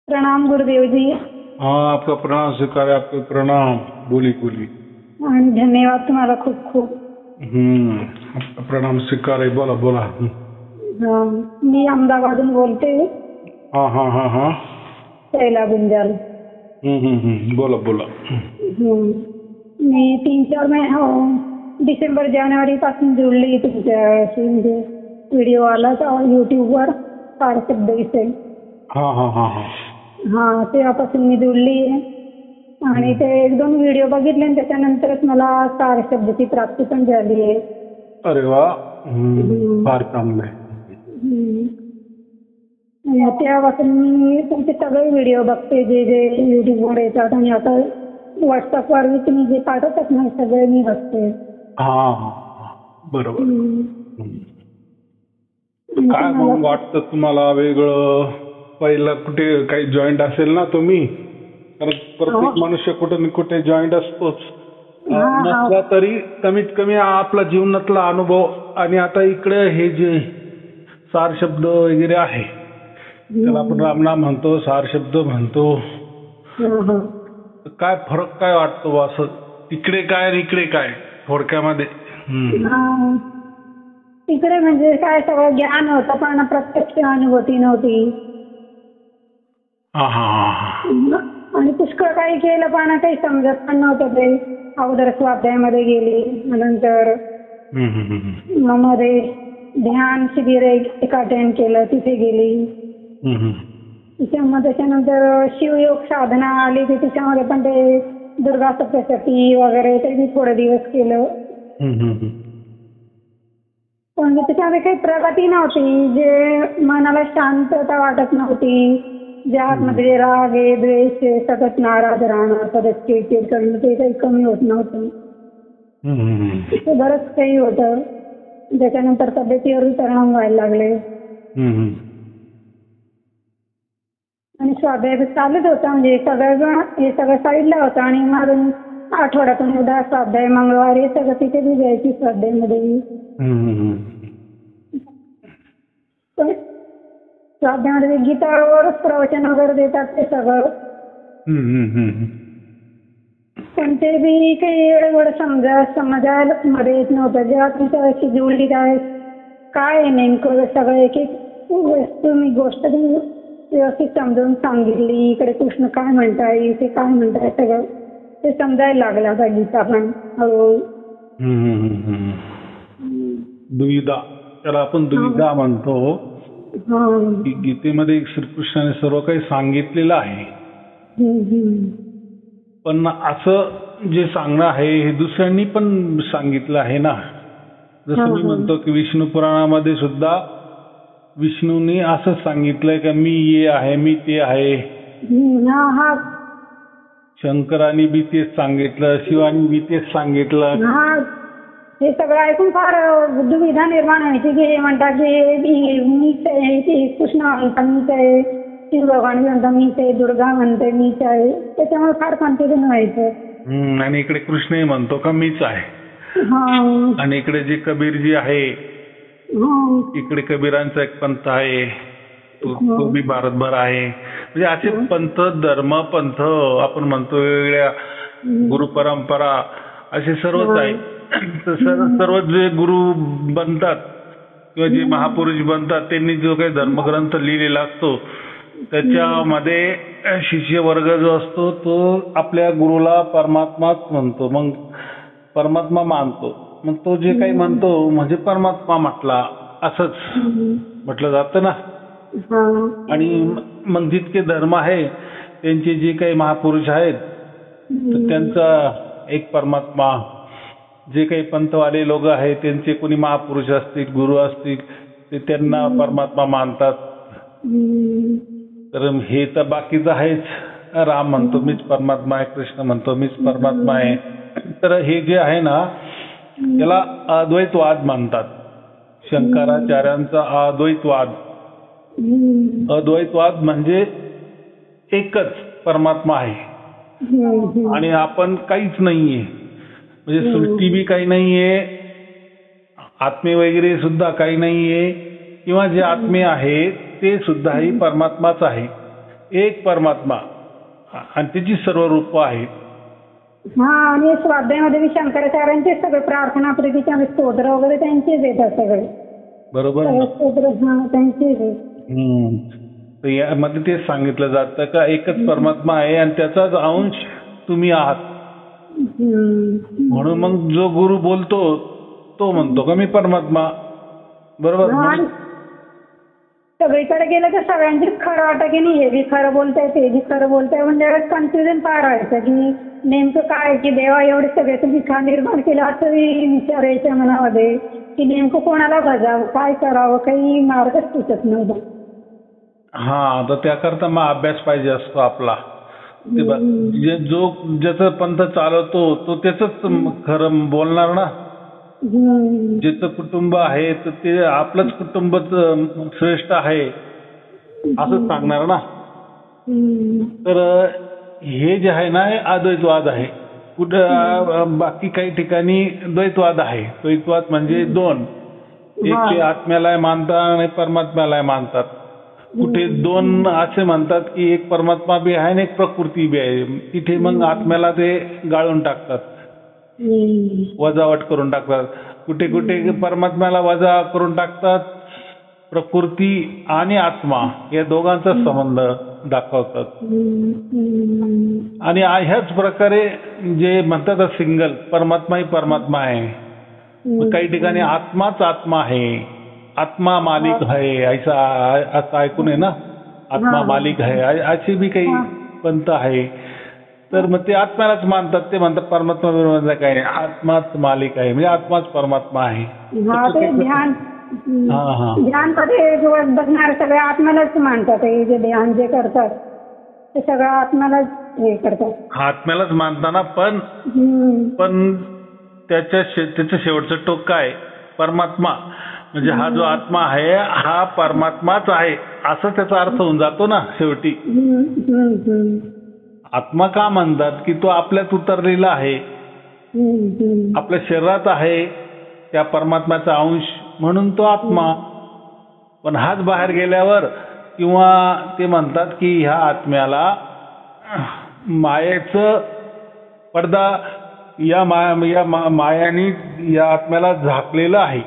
प्रणाम गुरुदेव जी। हाँ, आपका प्रणाम स्वीकार है, आपके प्रणाम। बोली बोली। आणि धन्यवाद तुम्हाला खूप खूप। आपका प्रणाम स्वीकार है, बोला बोला। हा, मी अहमदाबादहून बोलते। हाँ हाँ हाँ हाँ। शैला गुंजाल। बोला बोला। मी 3-4 महिने डिसेंबर जानेवारी पासून जुळली तुमच्याशी, म्हणजे व्हिडिओ आला युट्यूबवर फार शब्द विषय। हाँ हाँ हाँ हाँ। हा, तेव्हापासून मी जुळली आहे आणि ते 1-2 व्हिडिओ बघितले आणि त्याच्यानंतरच मला सार शब्दाची प्राप्ती पण झाली आहे। अरे वा, फार चांगलं आहे। तेव्हापासून मी तुमचे सगळे व्हिडिओ बघते, जे जे युट्यूबवर येतात आणि आता व्हॉट्सअपवर तुम्ही जे पाठवतात ना सगळे मी बघते। हा हा, बरोबर। काय मग वाटतं तुम्हाला वेगळं? पहिलं कुठे काही जॉईंट असेल ना तुम्ही? कारण प्रत्येक मनुष्य कुठे ना कुठे जॉईंट असतोच, नसला तरी कमीत कमी आपला जीवनातला अनुभव आणि आता इकडे हे जे सार शब्द वगैरे आहे त्याला आपण रामनाम म्हणतो, सार शब्द म्हणतो, काय फरक काय वाटतो असं? तिकडे काय आणि इकडे काय थोडक्यामध्ये? तिकडे म्हणजे काय सगळं ज्ञान होतं पण प्रत्यक्ष अनुभूती नव्हती। आणि पुष्कळ काही केलं पण काही समजत पण नव्हतं ते। अगोदर स्वाध्यायामध्ये गेली, नंतर मध्ये ध्यान शिबिर एक अटेंड केलं, तिथे गेली। त्याच्यानंतर शिवयोग साधना आली, त्याच्यामध्ये पण ते दुर्गा सप्तशती वगैरे ते मी थोडे दिवस केलं। पण त्याच्यामध्ये काही प्रगती नव्हती, जे मनाला शांतता वाटत नव्हती, ज्या आतमध्ये राग आहे, द्वेष आहे, सतत नाराज राहणं, सतत चिडचिड करणं, ते काही कमी होत नव्हतं। ते बरंच काही होतं। त्याच्यानंतर तब्येतीवर परिणाम व्हायला लागले आणि स्वाध्याय चालत होता, म्हणजे हे सगळं साईडला होतं आणि माझं आठवड्यातून एकदा स्वाध्याय, मंगळवारी सगळं तिथे बी जायची स्वाध्यायामध्ये। स्वाध्यायामध्ये गीतावरच प्रवचन वगैरे देतात ते सगळं, पण ते बी काही एवढं समजायला मध्ये येत नव्हतं। जेव्हा तुमच्याशी जुळली त्यावेळेस काय आहे नेमकं सगळं एक एक तुम्ही गोष्ट व्यवस्थित समजावून सांगितली, इकडे कृष्ण काय म्हणताय, ते काय म्हणताय, सगळं ते समजायला लागलं आता गीता पण हळूहळू। दुविधा, त्याला आपण दुविधा म्हणतो की गीतेमध्ये श्रीकृष्णाने सर्व काही सांगितलेलं आहे, पण असं जे सांगणं आहे हे दुसऱ्यांनी पण सांगितलं आहे ना। जसं मी म्हणतो की विष्णू पुराणामध्ये सुद्धा विष्णूने असं सांगितलंय की मी ये आहे, मी ते आहे। शंकरांनी बी तेच सांगितलं, शिवानी बी तेच सांगितलं। हे सगळं ऐकून फार दुविधा निर्माण व्हायची की हे म्हणतात की मीच आहे, ते कृष्ण म्हणतात मीच आहे, शिव भगवान म्हणतात मीच आहे, दुर्गा म्हणते मीच आहे, त्याच्यामुळे फार कन्फ्युजन व्हायचं। आणि इकडे कृष्णही म्हणतो का मीच आहे, आणि इकडे जे कबीरजी आहे, इकडे कबीरांचा एक पंथ आहे, तो बी भारतभर आहे। म्हणजे असे पंथ, धर्म, पंथ आपण म्हणतो, वेगवेगळ्या गुरु परंपरा असे सर्वच आहे। सर्व जे गुरु बनतात किंवा जे महापुरुष बनतात त्यांनी जो काही धर्मग्रंथ लिहिलेला असतो त्याच्यामध्ये शिष्य वर्ग जो असतो तो आपल्या गुरुला परमात्माच म्हणतो, मग परमात्मा मानतो, मग तो जे काही म्हणतो म्हणजे परमात्मा म्हटला असंच म्हटलं जातं ना। आणि मग जितके धर्म आहे त्यांचे जे काही महापुरुष आहेत तर त्यांचा एक परमात्मा, जे काही पंथवाले लोक आहेत त्यांचे कोणी महापुरुष असतील, गुरु असतील, ते त्यांना परमात्मा मानतात। तर हे तर बाकीचं आहेच, राम म्हणतो मीच परमात्मा आहे, कृष्ण म्हणतो मीच परमात्मा आहे। तर हे जे आहे ना त्याला अद्वैतवाद म्हणतात, शंकराचार्यांचा अद्वैतवाद। अद्वैतवाद म्हणजे एकच परमात्मा आहे आणि आपण काहीच नाहीये, म्हणजे सृष्टी बी काही नाहीये, आत्मे वगैरे सुद्धा काही नाहीये, किंवा जे आत्मे आहे ते सुद्धा ही परमात्माच आहे। एक परमात्मा आणि त्याची सर्व रूप आहेत. हा, आणि स्वाध्यायामध्ये मी शंकराचार्यांचे सगळे प्रार्थना प्रीतीचे स्तोत्र वगैरे त्यांचेच येतात सगळे. बरोबर सगळे ना? स्तोत्र त्यांचेच आहेत. तर यामध्ये तेच सांगितलं जातं का एकच परमात्मा आहे आणि त्याचाच अंश तुम्ही आहात. म्हणून मग जो गुरु बोलतो तो म्हणतो का मी परमात्मा. बरोबर. सगळीकडे गेलं तर सगळ्यांचीच खरं वाटतं की नाही, हे बी खरं बोलताय ते बी खरं बोलताय, म्हणजे कन्फ्युजन फार व्हायचं की नेमकं काय, की देवा एवढे सगळे तुम्ही का निर्माण केलं असं विचारायच्या मनामध्ये, की नेमकं कोणाला भजावं, काय करावं, काही मार्गच सुचत नव्हता. हा, तर त्याकरता मग अभ्यास पाहिजे असतो आपला. जो ज्याचा पंथ चालवतो तो त्याच खरं बोलणार ना. ज्याचं कुटुंब आहे तर ते आपलंच कुटुंब श्रेष्ठ आहे असं सांगणार ना. तर हे जे आहे ना हे अद्वैतवाद आहे. कुठं बाकी काही ठिकाणी द्वैतवाद आहे. द्वैतवाद म्हणजे दोन, एक आत्म्याला मानतात आणि परमात्म्याला मानतात. कुठे दोन असे म्हणतात की एक परमात्मा बी आहे आणि एक प्रकृती बी आहे. तिथे मग आत्म्याला ते गाळून टाकतात, वजावट करून टाकतात. कुठे कुठे परमात्म्याला वजा करून टाकतात. प्रकृती आणि आत्मा या दोघांचा संबंध दाखवतात. आणि ह्याच प्रकारे जे म्हणतात सिंगल परमात्मा ही परमात्मा आहे. काही ठिकाणी आत्माच आत्मा आहे, आत्मा मालिक आहे असं ऐकून आहे ना. आत्मा मालिक आहे अशी बी काही पंथ आहे. तर मग ते आत्म्यालाच मानतात. ते म्हणतात परमात्मा बरोबर काही नाही, आत्माच मालिक आहे, म्हणजे आत्माच परमात्मा आहे. ध्यान मध्ये बघणार सगळे आत्म्यालाच मानतात. हे जे ध्यान जे करतात ते सगळं आत्म्यालाच हे करतात. आत्म्यालाच मानताना पण त्याचं शेवटचं टोक काय, परमात्मा. म्हणजे हा जो आत्मा आहे हा परमात्माच आहे असं त्याचा अर्थ होऊन जातो ना शेवटी. आत्मा का म्हणतात की तो आपल्यात उतरलेला आहे, आपल्या शरीरात आहे, त्या परमात्म्याचा अंश, म्हणून तो आत्मा. पण हाच बाहेर गेल्यावर किंवा ते म्हणतात की ह्या आत्म्याला मायेचं पडदा या मायाने या आत्म्याला झाकलेलं आहे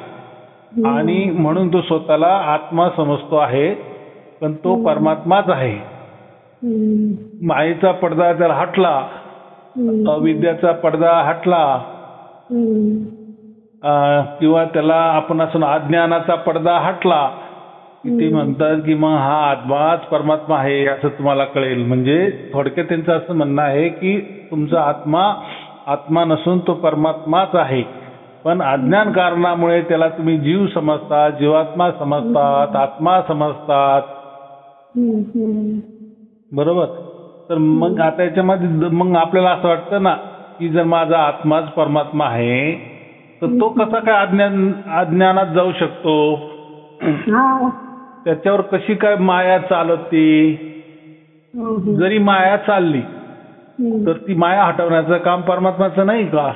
आणि म्हणून तो स्वतःला आत्मा समजतो आहे, पण तो परमात्माच आहे. मायेचा पडदा जर हटला, अविद्याचा पडदा हटला, किंवा त्याला आपण असं अज्ञानाचा पडदा हटला, ते म्हणतात की मग हा आत्माच परमात्मा आहे असं तुम्हाला कळेल. म्हणजे थोडक्यात त्यांचं असं म्हणणं आहे की तुमचा आत्मा नसून तो परमात्माच आहे, पण अज्ञान कारणामुळे त्याला तुम्ही जीव समजतात, जीवात्मा समजतात, आत्मा समजतात. बरोबर. तर मग आता याच्यामध्ये मग आपल्याला असं वाटतं ना की जर माझा आत्माच परमात्मा आहे तर तो कसा काय अज्ञानात जाऊ शकतो, त्याच्यावर कशी काय माया चालवते. जरी माया चालली तर ती माया हटवण्याचं काम परमात्माचं नाही का.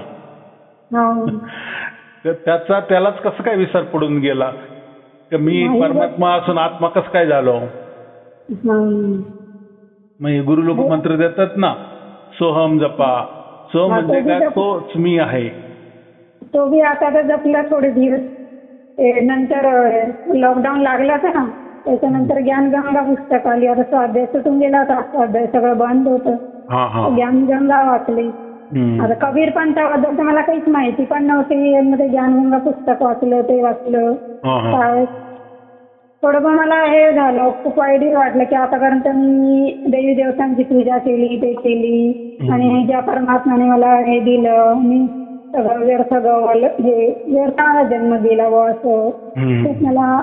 त्यालाच कसं काय विसर पडून गेला की मी परमात्मा असून आत्मा कसं काय झालो. मग गुरु लोक मंत्र देतात ना, सोहम जपा. सो म्हणजे काय, तोच मी आहे. तो बी आता जपला थोडे दिवस. नंतर लॉकडाऊन लागला होता ना, त्याच्यानंतर ज्ञानगंगा पुस्तक आली. आता स्वाध्याय सुटून गेला होता, स्वाध्याय सगळं बंद होतं. ज्ञानगंगा वाचली. आता कबीर पंथाबद्दल तर मला काहीच माहिती पण नव्हती. मध्ये ज्ञानगंगा पुस्तक वाचलं, ते वाचलं. थोडं पण मला हे झालं, खूप वाईट वाटलं की आतापर्यंत मी देवी देवतांची पूजा केली, ते केली, आणि ज्या परमात्म्याने मला हे दिलं, मी सगळं व्यर्थ गवलं, हे व्यर्थाला जन्म दिला व असं. खूप मला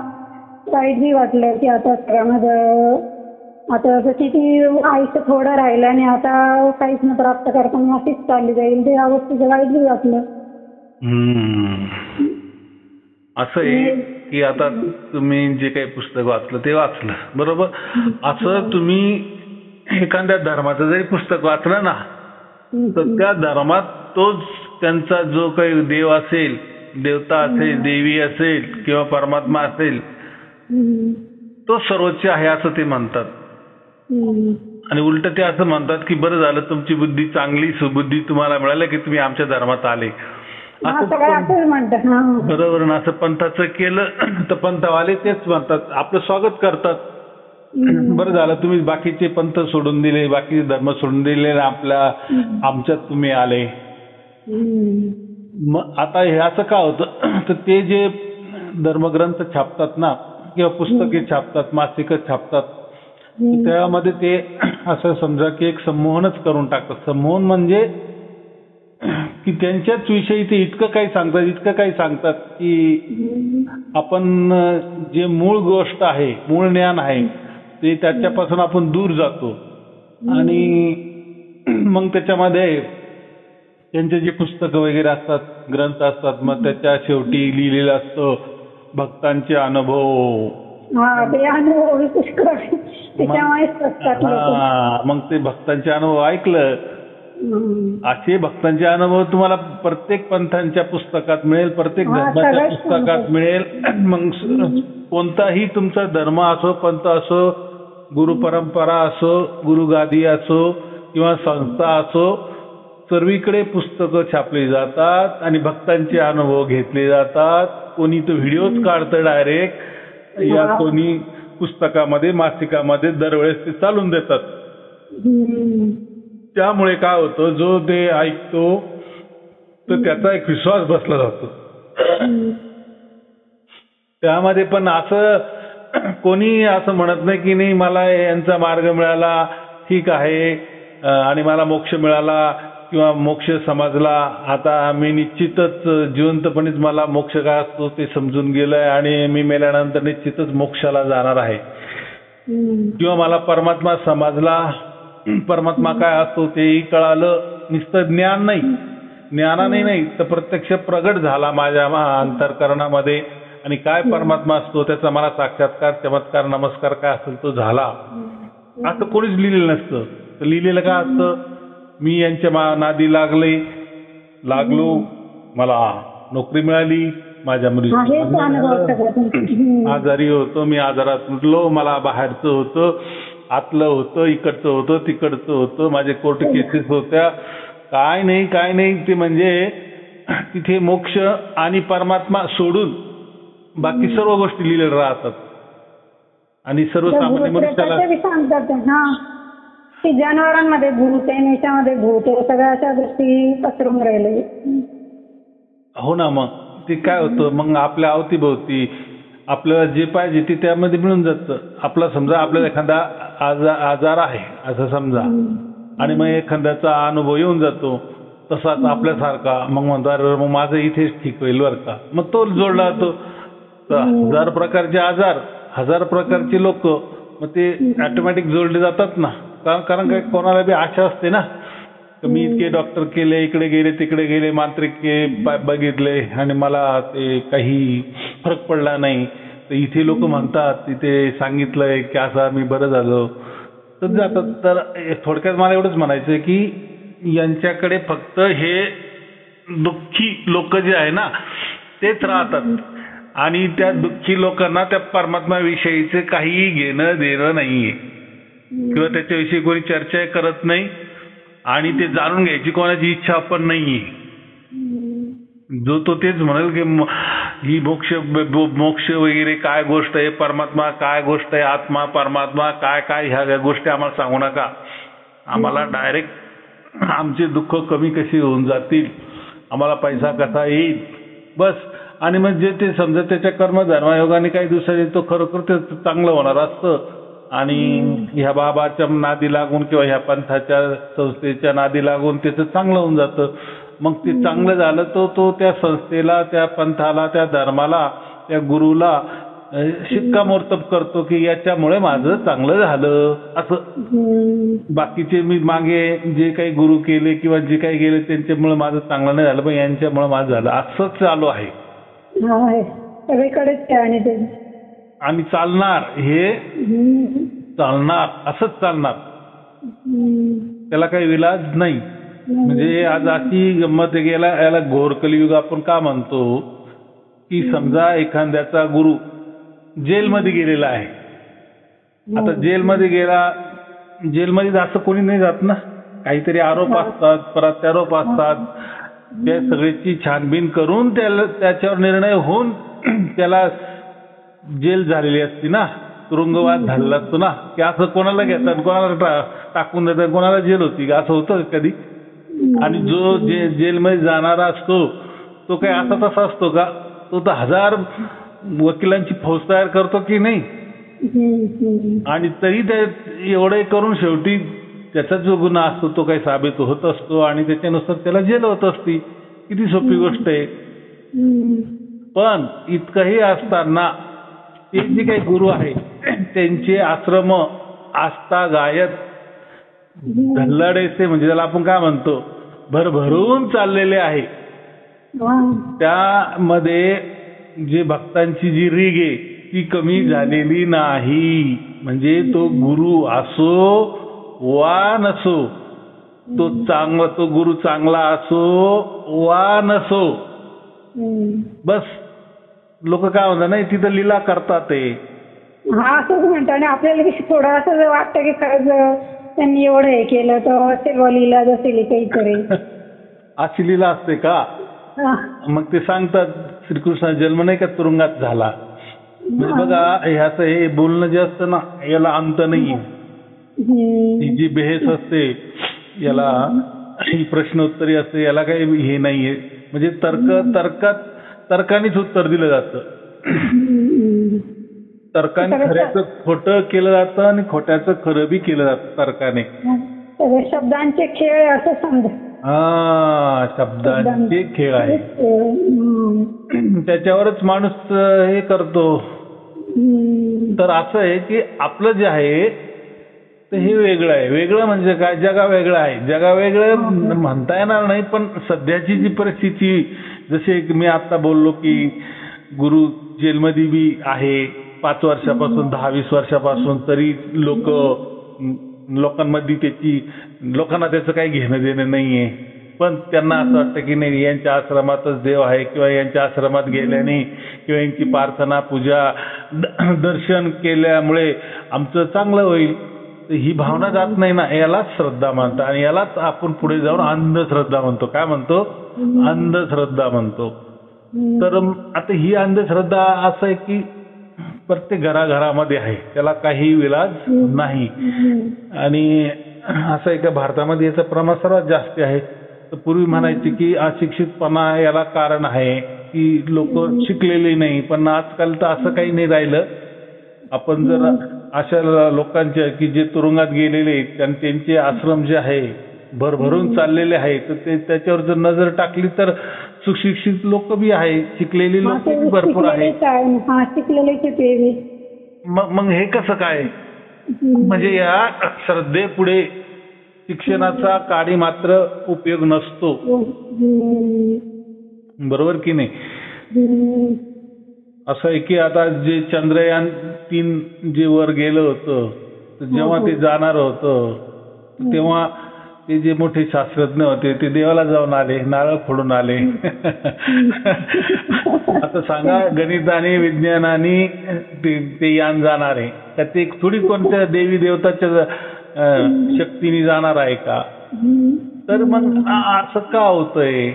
वाईट बी वाटलं की आता सगळं माझं आता किती आयुष्य थोडं राहिलं आणि आता काहीच न प्राप्त करताना अशीच चालली जाईल, ते या गोष्टीचं वाईट बी वाटलं. असं आहे की आता तुम्ही जे काही पुस्तक वाचलं ते वाचलं, बरोबर. असं तुम्ही एखाद्या धर्माचं जरी पुस्तक वाचलं ना तर त्या धर्मात तोच त्यांचा जो काही देव असेल, देवता असेल, देवी असेल किंवा परमात्मा असेल, तो सर्वोच्च आहे असं ते म्हणतात. आणि उलट ते असं म्हणतात की बरं झालं तुमची बुद्धी चांगली सुबुद्धी तुम्हाला मिळाली की तुम्ही आमच्या धर्मात आले. बरोबर ना. असं पंथाचं केलं तर पंथवाले तेच म्हणतात आपलं स्वागत करतात. बरं झालं तुम्ही बाकीचे पंथ सोडून दिले बाकीचे धर्म सोडून दिले आमच्यात तुम्ही आले. मग आता हे असं का होतं तर ते जे धर्मग्रंथ छापतात ना किंवा पुस्तके छापतात मासिकं छापतात त्यामध्ये ते असं समजा की एक संमोहनच करून टाकतात. संमोहन म्हणजे की त्यांच्याच विषयी ते इतकं काही सांगतात की आपण जे मूळ गोष्ट आहे मूळ ज्ञान आहे ते त्याच्यापासून आपण दूर जातो. आणि मग त्याच्यामध्ये त्यांचे जे पुस्तकं वगैरे असतात ग्रंथ असतात मग त्याच्या शेवटी लिहिलेलं असतं भक्तांचे अनुभव. मग ते भक्तांचे अनुभव ऐकलं असे भक्तांचे अनुभव तुम्हाला प्रत्येक पंथांच्या पुस्तकात मिळेल प्रत्येक धर्माच्या पुस्तकात मिळेल. मग कोणताही तुमचा धर्म असो पंथ असो गुरु परंपरा असो गुरुगादी असो किंवा संस्था असो सर्वीकडे पुस्तकं छापली जातात आणि भक्तांचे अनुभव घेतले जातात. कोणी तो व्हिडिओच काढतं डायरेक्ट या कोणी पुस्तकामध्ये मासिकामध्ये दरवेळेस ते चालून देतात. त्यामुळे काय होतं जो ते ऐकतो तर त्याचा एक विश्वास बसला जातो. त्यामध्ये पण असं कोणी असं म्हणत नाही की नाही मला यांचा मार्ग मिळाला ठीक आहे आणि मला मोक्ष मिळाला किंवा मोक्ष समजला आता मी निश्चितच जिवंतपणेच मला मोक्ष काय असतो ते समजून गेलंय आणि मी मेल्यानंतर निश्चितच मोक्षाला जाणार आहे किंवा मला परमात्मा समजला परमात्मा काय असतो तेही कळालं. नुसतं ज्ञान नाही ज्ञानाने नाही तर प्रत्यक्ष प्रगट झाला माझ्या अंतःकरणामध्ये आणि काय परमात्मा असतो त्याचा मला साक्षात्कार चमत्कार नमस्कार काय असेल तो झाला. असं कोणीच लिहिलेलं नसतं. तर लिहिलेलं काय असतं मी यांच्या नादी लागलो मला नोकरी मिळाली माझ्या मुलीची आजारी होतो मी आजारात उठलो मला बाहेरचं होतं आतलं होतं इकडचं होतं तिकडचं होतं माझे कोर्ट केसेस होत्या काय नाही ते म्हणजे तिथे मोक्ष आणि परमात्मा सोडून बाकी सर्व गोष्टी लिहिलेल्या राहतात. आणि सर्वसामान्य मनुष्याला की जनावरांमध्ये भूत आहे याच्यामध्ये भूत आहे सगळ्या अशा गोष्टी पसरून राहिले. हो ना. मग ते काय होतं मग आपल्या अवतीभोवती आपल्याला जे पाहिजे ते त्यामध्ये मिळून जातं. आपला समजा आपल्याला एखादा आजार आहे असं समजा आणि मग एखाद्याचा अनुभव येऊन जातो तसाच आपल्यासारखा मग म्हणतो अरे मग माझं इथेच ठीक होईल बरं का. मग तो जोडला जातो. 1000 प्रकारचे आजार 1000 प्रकारचे लोक मग ते ऑटोमॅटिक जोडले जातात ना. कारण काय कोणाला बी आशा असते ना मी इतके डॉक्टर केले इकडे गेले तिकडे गेले मांत्रिक बघितले आणि मला ते काही फरक पडला नाही. तर इथे लोक म्हणतात तिथे सांगितलंय की असं मी बरं झालो तर जातात. तर थोडक्यात मला एवढंच म्हणायचं की यांच्याकडे फक्त हे दुःखी लोक जे आहे ना तेच राहतात आणि त्या दुःखी लोकांना त्या परमात्म्याविषयीचे काही घेणं देणं नाहीये किंवा त्याच्याविषयी कोणी चर्चा करत नाही आणि ते जाणून घ्यायची कोणाची इच्छा पण नाहीये. जो तो तेच म्हणेल की ही मोक्ष वगैरे काय गोष्ट आहे परमात्मा काय गोष्ट आहे आत्मा परमात्मा काय ह्या गोष्टी आम्हाला सांगू नका. आम्हाला डायरेक्ट आमचे दुःख कमी कशी होऊन जातील आम्हाला पैसा कसा येईल बस. आणि मग जे ते समजा त्याच्या कर्म धर्मयोगाने काही दिवसांनी तो खरोखर ते चांगलं होणार असतं. आणि ह्या बाबाच्या नादी लागून किंवा ह्या पंथाच्या संस्थेच्या नादी लागून त्याचं चांगलं होऊन जातं. मग ते चांगलं झालं तो त्या संस्थेला त्या पंथाला त्या धर्माला त्या गुरुला शिक्कामोर्तब करतो की याच्यामुळे माझं चांगलं झालं असं. बाकीचे मी मागे जे काही गुरु केले किंवा जे काही गेले त्यांच्यामुळे माझं चांगलं नाही झालं पण यांच्यामुळे माझं झालं असंच चालू आहे. आणि चालणार हे चालणार असंच चालणार त्याला काही विलाज नाही. म्हणजे आज अशी गंमत गेला याला घोर कलियुग आपण का म्हणतो की समजा एखाद्याचा गुरु जेलमध्ये गेलेला आहे. आता जेलमध्ये गेला जेलमध्ये असं कोणी नाही जात ना, काहीतरी आरोप असतात, प्रत्यारोप असतात, त्या सगळ्याची छानबीन करून त्याच्यावर निर्णय होऊन त्याला जेल झालेली असती ना, तुरुंगवास झालेला असतो ना, की असं कोणाला घेतात, कोणाला टाकून देतात, कोणाला जेल होती का, असं होतं कधी? आणि जो जेलमध्ये जाणारा असतो तो काय असा तसा असतो का? तो तर 1000 वकिलांची फौज तयार करतो की नाही, आणि तरी ते एवढे करून शेवटी त्याचा जो गुन्हा असतो तो काही साबित होत असतो आणि त्याच्यानुसार त्याला जेल होत असती. किती सोपी गोष्ट आहे. पण इतकंही असताना ते जे काही गुरु आहे त्यांचे आश्रम आस्था गायत धल्लाडेसे, म्हणजे त्याला आपण काय म्हणतो, भरभरून चाललेले आहे. त्यामध्ये जे भक्तांची जी रीग आहे ती कमी झालेली नाही. म्हणजे तो गुरु असो वा नसो, तो गुरु चांगला असो वा नसो, बस लोक काय म्हणतात नाही तिथं लीला करतात ते. हा असंच म्हणतो. आणि आपल्याला थोडं असं वाटतं की खरंच त्यांनी एवढं हे केलं तर असेल लीला, असेल काहीतरी. अशी लीला असते का? मग ते सांगतात श्रीकृष्ण जन्म नाही का तुरुंगात झाला. म्हणजे बघा ह्याचं हे बोलणं जे असतं ना याला अंत नाहीये. ही जी बेहेस असते याला, ही प्रश्नोत्तरी असते, याला काही हे नाहीये. म्हणजे तर्कानेच उत्तर दिलं जातं. तर्काने खऱ्याचं खोटं केलं जातं आणि खोट्याचं खरं बी केलं जातं तर्काने. शब्दांचे खेळ असं समजा. हा, शब्दांचे खेळ आहे. त्याच्यावरच माणूस हे करतो. तर असं आहे की आपलं जे आहे तर हे वेगळं आहे. वेगळं म्हणजे काय? जगा वेगळं आहे. जगा वेगळं म्हणता येणार नाही, पण सध्याची जी परिस्थिती, जसे मी आता बोललो की गुरु जेलमध्ये बी आहे 5 वर्षापासून 10-20 वर्षापासून, तरी लोकांमध्ये लोकांना त्याचं काही घेणं देणं नाहीये. पण त्यांना असं वाटतं की नाही यांच्या आश्रमातच देव आहे, किंवा यांच्या आश्रमात गेल्याने किंवा यांची प्रार्थना पूजा दर्शन केल्यामुळे आमचं चांगलं होईल. ही भावना जात नाही ना, यालाच श्रद्धा म्हणतात. आणि यालाच आपण पुढे जाऊन अंधश्रद्धा म्हणतो. काय म्हणतो? अंधश्रद्धा म्हणतो. तर आता ही अंधश्रद्धा असं आहे की प्रत्येक घराघरामध्ये आहे, त्याला काही विलाज नाही. आणि असं आहे का भारतामध्ये याचं प्रमाण सर्वात जास्त आहे. तर पूर्वी म्हणायचे की अशिक्षितपणा याला कारण आहे की लोक शिकलेले नाही, पण आजकाल तर असं काही नाही राहिलं. आपण जर अशा लोकांच्या की जे तुरुंगात गेलेले त्यांचे आश्रम जे आहे भरभरून चाललेले आहे, तर ते त्याच्यावर जर नजर टाकली तर सुशिक्षित लोक बी आहे, शिकलेली लोक बी भरपूर आहे. मग हे कसं काय? म्हणजे या श्रद्धेपुढे शिक्षणाचा काही मात्र उपयोग नसतो. बरोबर की नाही? असं आहे की आता जे चंद्रयान 3 जे वर गेलं होतं, तर जेव्हा ते जाणार होतं तेव्हा ते जे मोठे शास्त्रज्ञ होते ते देवाला जाऊन आले, नारळ फोडून आले. आता सांगा गणिताने विज्ञानाने ते यान जाणार आहे का? ते थोडी कोणत्या देवी देवताच्या शक्तीने जाणार आहे का? तर मग असं का होतंय?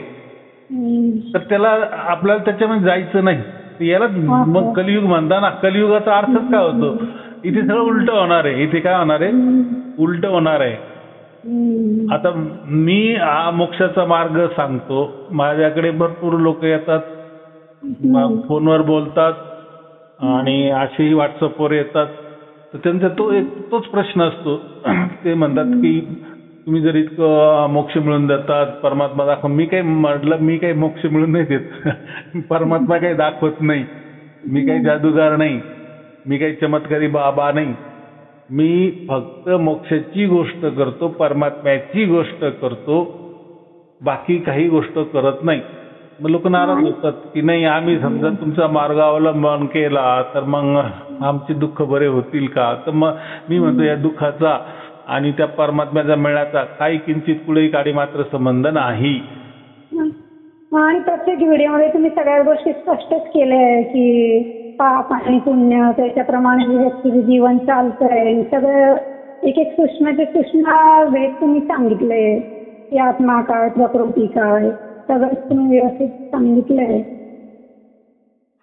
तर त्याला आपल्याला त्याच्यामध्ये जायचं नाही. याला मग कलियुग म्हणता ना. कलियुगाचा अर्थच काय होतो? इथे सगळं उलट होणार आहे. इथे काय होणार आहे? उलट होणार आहे. आता मी हा मोक्षाचा मार्ग सांगतो, माझ्याकडे भरपूर लोक येतात, फोनवर बोलतात आणि असेही व्हॉट्सअपवर येतात. तर त्यांचा तोच प्रश्न असतो. ते म्हणतात की तुम्ही जर इतकं मोक्ष मिळून देतात, परमात्मा दाखव. मी काही मोक्ष मिळून नाही देत. परमात्मा काही दाखवत नाही. मी काही जादूगार नाही, मी काही चमत्कारी बाबा नाही. मी फक्त मोक्षाची गोष्ट करतो, परमात्म्याची गोष्ट करतो, बाकी काही गोष्ट करत नाही. मग लोक नाराज होतात की नाही आम्ही समजा तुमचा मार्ग अवलंबन केला तर मग आमचे दुःख बरे होतील का? तर मग मी म्हणतो या दुःखाचा आणि त्या परमात्म्याचा मिळण्याचा काही किंचित कुठेही काडी मात्र संबंध नाही. आणि प्रत्येक व्हिडिओमध्ये तुम्ही सगळ्या गोष्टी स्पष्टच केल्या आहे की पाप आणि पुण्य त्याच्याप्रमाणे व्यक्तीचं जीवन चालतंय. सगळं एक एक सूक्ष्माचे सूक्ष्म भेद तुम्ही सांगितले की आत्मा काय, प्रकृती काय, सगळं तुम्ही व्यवस्थित सांगितलंय.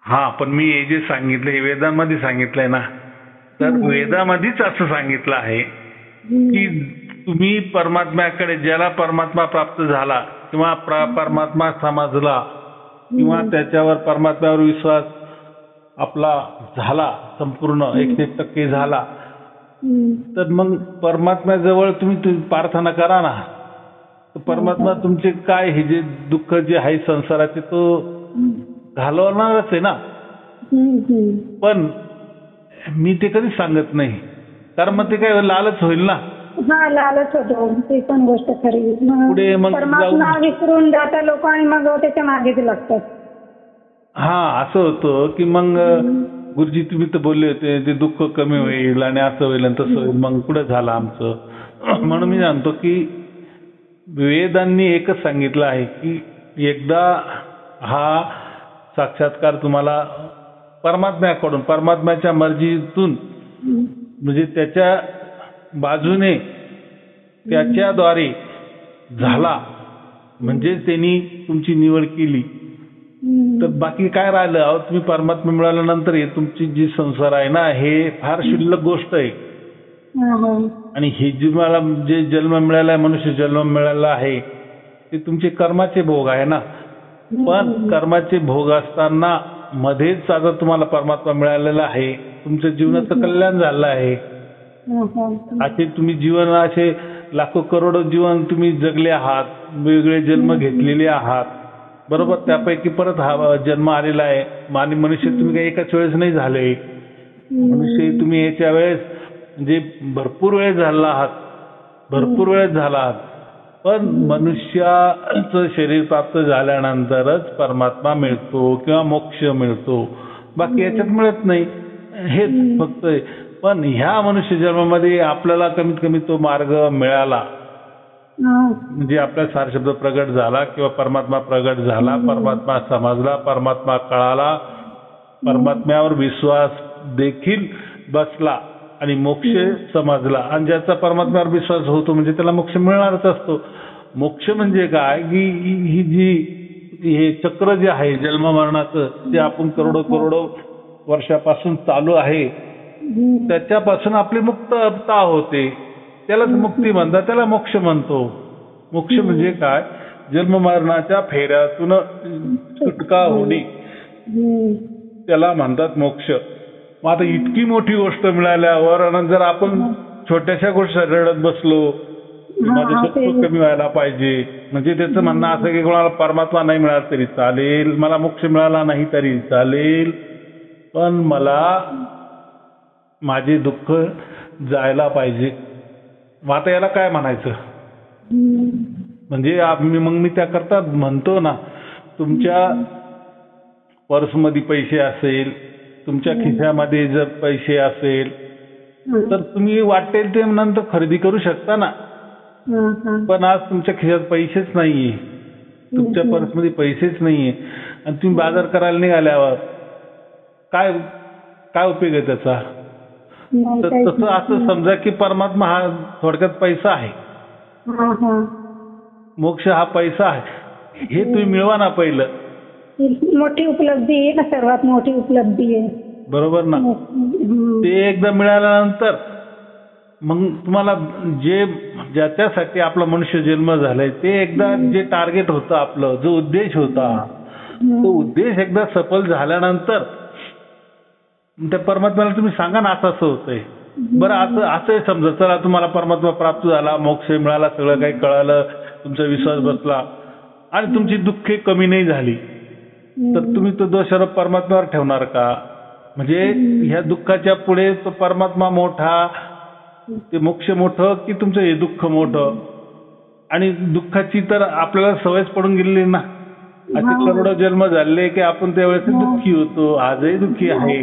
हा, पण मी हे जे सांगितलं हे वेदांमध्ये सांगितलंय ना, तर वेदामध्येच असं सांगितलं आहे की तुम्ही परमात्म्याकडे, ज्याला परमात्मा प्राप्त झाला किंवा परमात्मा समजला किंवा त्याच्यावर परमात्म्यावर विश्वास आपला झाला, संपूर्ण 100% झाला, तर मग परमात्म्याजवळ तुम्ही प्रार्थना करा ना. तर परमात्मा तुमचे काय हे जे दुःख जे आहे संसाराचे तो घालवणारच आहे ना. पण मी ते कधीच सांगत नाही, कारण मग ते काय लालच होईल ना. हा, लालच होतो, ती पण गोष्ट खरी. पुढे मग परमात्मा विसरून जाता लोक आणि मग त्याच्या मागेच लागतात. हा, असं होतं की मग गुरुजी तुम्ही तर बोलले होते ते दुःख कमी होईल आणि असं होईल आणि तसं होईल, मग पुढे झालं आमचं. म्हणून मी सांगतो की वेदांनी एकच सांगितलं आहे की एकदा हा साक्षात्कार तुम्हाला परमात्म्याकडून, परमात्म्याच्या मर्जीतून, म्हणजे त्याच्या बाजूने त्याच्याद्वारे झाला, म्हणजे त्यांनी तुमची निवड केली, तर बाकी काय राहिलं. अहो, तुम्ही परमात्मा मिळाल्यानंतर हे तुमची जी संसार आहे ना, हे फार क्षुल्लक गोष्ट आहे. आणि हे तुम्हाला जे जन्म मिळाला आहे, मनुष्य जन्म मिळाला आहे, ते तुमचे कर्माचे भोग आहे ना. पण कर्माचे भोग असताना मध्येच आता तुम्हाला परमात्मा मिळालेला आहे, तुमच्या जीवनाचं कल्याण झालं आहे. असे तुम्ही जीवन, असे लाखो करोडो जीवन तुम्ही जगले आहात, वेगवेगळे जन्म घेतलेले आहात, बरोबर. त्यापैकी परत हा जन्म आलेला आहे. आणि मनुष्य तुम्ही काही एकाच वेळेस नाही झाले. मनुष्य तुम्ही याच्या वेळेस म्हणजे भरपूर वेळ झाला आहात, भरपूर वेळ झाला आहात. पण मनुष्याचं शरीर प्राप्त झाल्यानंतरच परमात्मा मिळतो किंवा मोक्ष मिळतो, बाकी याच्यात मिळत नाही. हेच फक्त. पण ह्या मनुष्य जन्मामध्ये आपल्याला कमीत कमी तो मार्ग मिळाला, म्हणजे आपला सार शब्द प्रगट झाला किंवा परमात्मा प्रगट झाला, परमात्मा समजला, परमात्मा कळाला, परमात्म्यावर विश्वास देखील बसला आणि मोक्ष समजला. आणि ज्याचा परमात्म्यावर विश्वास होतो म्हणजे त्याला मोक्ष मिळणारच असतो. मोक्ष म्हणजे काय की हे चक्र जे आहे जन्म मरणाचं, ते आपण करोडो वर्षापासून चालू आहे, त्याच्यापासून आपली मुक्तता होते, त्यालाच मुक्ती म्हणतात, त्याला मोक्ष म्हणतो. मोक्ष म्हणजे काय, जन्म मरणाच्या फेऱ्यातून सुटका होणे, त्याला म्हणतात मोक्ष. मग आता इतकी मोठी गोष्ट मिळाल्यावर आणि जर आपण छोट्याशा गोष्टी रडत बसलो, माझं दुःख कमी व्हायला पाहिजे, म्हणजे त्याचं म्हणणं असं की कोणाला परमात्मा नाही मिळाला तरी चालेल, मला मोक्ष मिळाला नाही तरी चालेल, पण मला माझे दुःख जायला पाहिजे. मग आता याला काय म्हणायचं. म्हणजे मग मी त्याकरता म्हणतो ना, तुमच्या पर्समध्ये पैसे असेल, तुमच्या खिशामध्ये जर पैसे असेल, तर तुम्ही वाटेल ते नंतर खरेदी करू शकता ना. पण आज तुमच्या खिशात पैसेच नाहीये, तुमच्या पर्समध्ये पैसेच नाहीये, आणि तुम्ही बाजार करायला निघाल्यावर काय काय उपयोग आहे त्याचा. तर तसं असं समजा की परमात्मा हा थोडक्यात पैसा आहे, मोक्ष हा पैसा आहे, हे तुम्ही मिळवा ना. पहिलं मोठी उपलब्धी आहे ना, सर्वात मोठी उपलब्धी आहे, बरोबर ना. ते एकदा मिळाल्यानंतर मग तुम्हाला जे ज्याच्यासाठी आपला मनुष्य जन्म झालाय, ते एकदा जे टार्गेट होतं आपलं, जो उद्देश होता, तो उद्देश एकदा सफल झाल्यानंतर त्या परमात्म्याला तुम्ही सांगा ना, असं असं होतंय. बरं, असं समजा, चला तुम्हाला परमात्मा प्राप्त झाला, मोक्ष मिळाला, सगळं काही कळालं, तुमचा विश्वास बसला आणि तुमची दुःखे कमी नाही झाली, तर तुम्ही तो दोषारोप परमात्म्यावर ठेवणार का. म्हणजे ह्या दुःखाच्या पुढे तो परमात्मा मोठा, ते मोक्ष मोठं की तुमचं हे दुःख मोठं. आणि दुःखाची तर आपल्याला सवयच पडून गेलेली ना. असे करोडो जन्म झाले की आपण त्यावेळेस दुःखी होतो, आजही दुःखी आहे.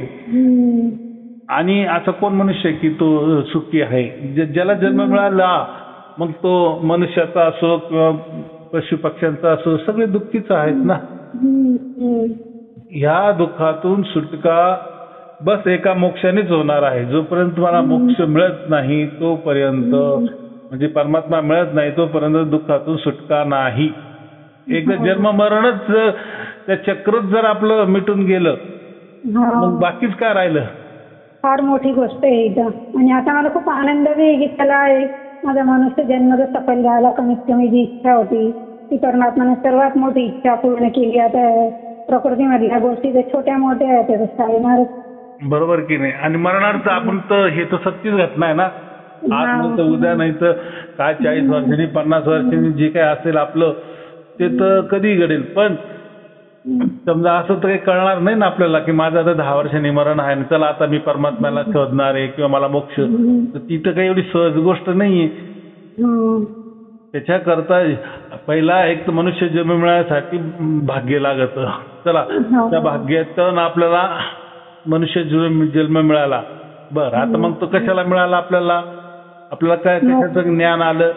आणि असं कोण मनुष्य की तो सुखी आहे. ज्याला जन्म मिळाला, मग तो मनुष्याचा असो किंवा पशु पक्ष्यांचा असो, सगळे दुःखीच आहेत ना. ह्या दुःखातून सुटका बस एका मोक्षानेच होणार आहे. जोपर्यंत तुम्हाला मोक्ष मिळत नाही तोपर्यंत, म्हणजे परमात्मा मिळत नाही तोपर्यंत दुःखातून सुटका नाही. एकदा जन्म मरणच त्या चक्रच जर आपलं मिटून गेलं मग बाकीच काय राहिलं. फार मोठी गोष्ट आहे इथं. आणि आता मला खूप आनंद बी आहे की त्याला माझा मनुष्य जन्म जर सफल झाला, कमीत कमी जी इच्छा होती ती परमात्माने सर्वात मोठी इच्छा पूर्ण केली. आता प्रकृतीमधल्या गोष्टी ज्या छोट्या मोठ्या आहेत त्या चालणारच. बरोबर की नाही. आणि मरणार्थ आपण तर हे तर सत्यच घटना आहे ना. आज नाही तर उद्या, नाही तर काय 40 वर्षांनी 50 वर्षांनी जे काय असेल आपलं ते तर कधी घडेल. पण समजा असं तर काही कळणार नाही ना आपल्याला की माझं आता 10 वर्षांनी मरण आहे, चला आता मी परमात्म्याला शोधणार आहे किंवा मला मोक्ष. तर ती तर काही एवढी सहज गोष्ट नाहीये. त्याच्याकरता पहिला एक तर मनुष्य जन्म मिळण्यासाठी भाग्य लागत. चला त्या भाग्यातून आपल्याला मनुष्य जन्म मिळाला. बरं, आता मग तो कशाला मिळाला आपल्याला? आपल्याला काय कशाचं ज्ञान आलं?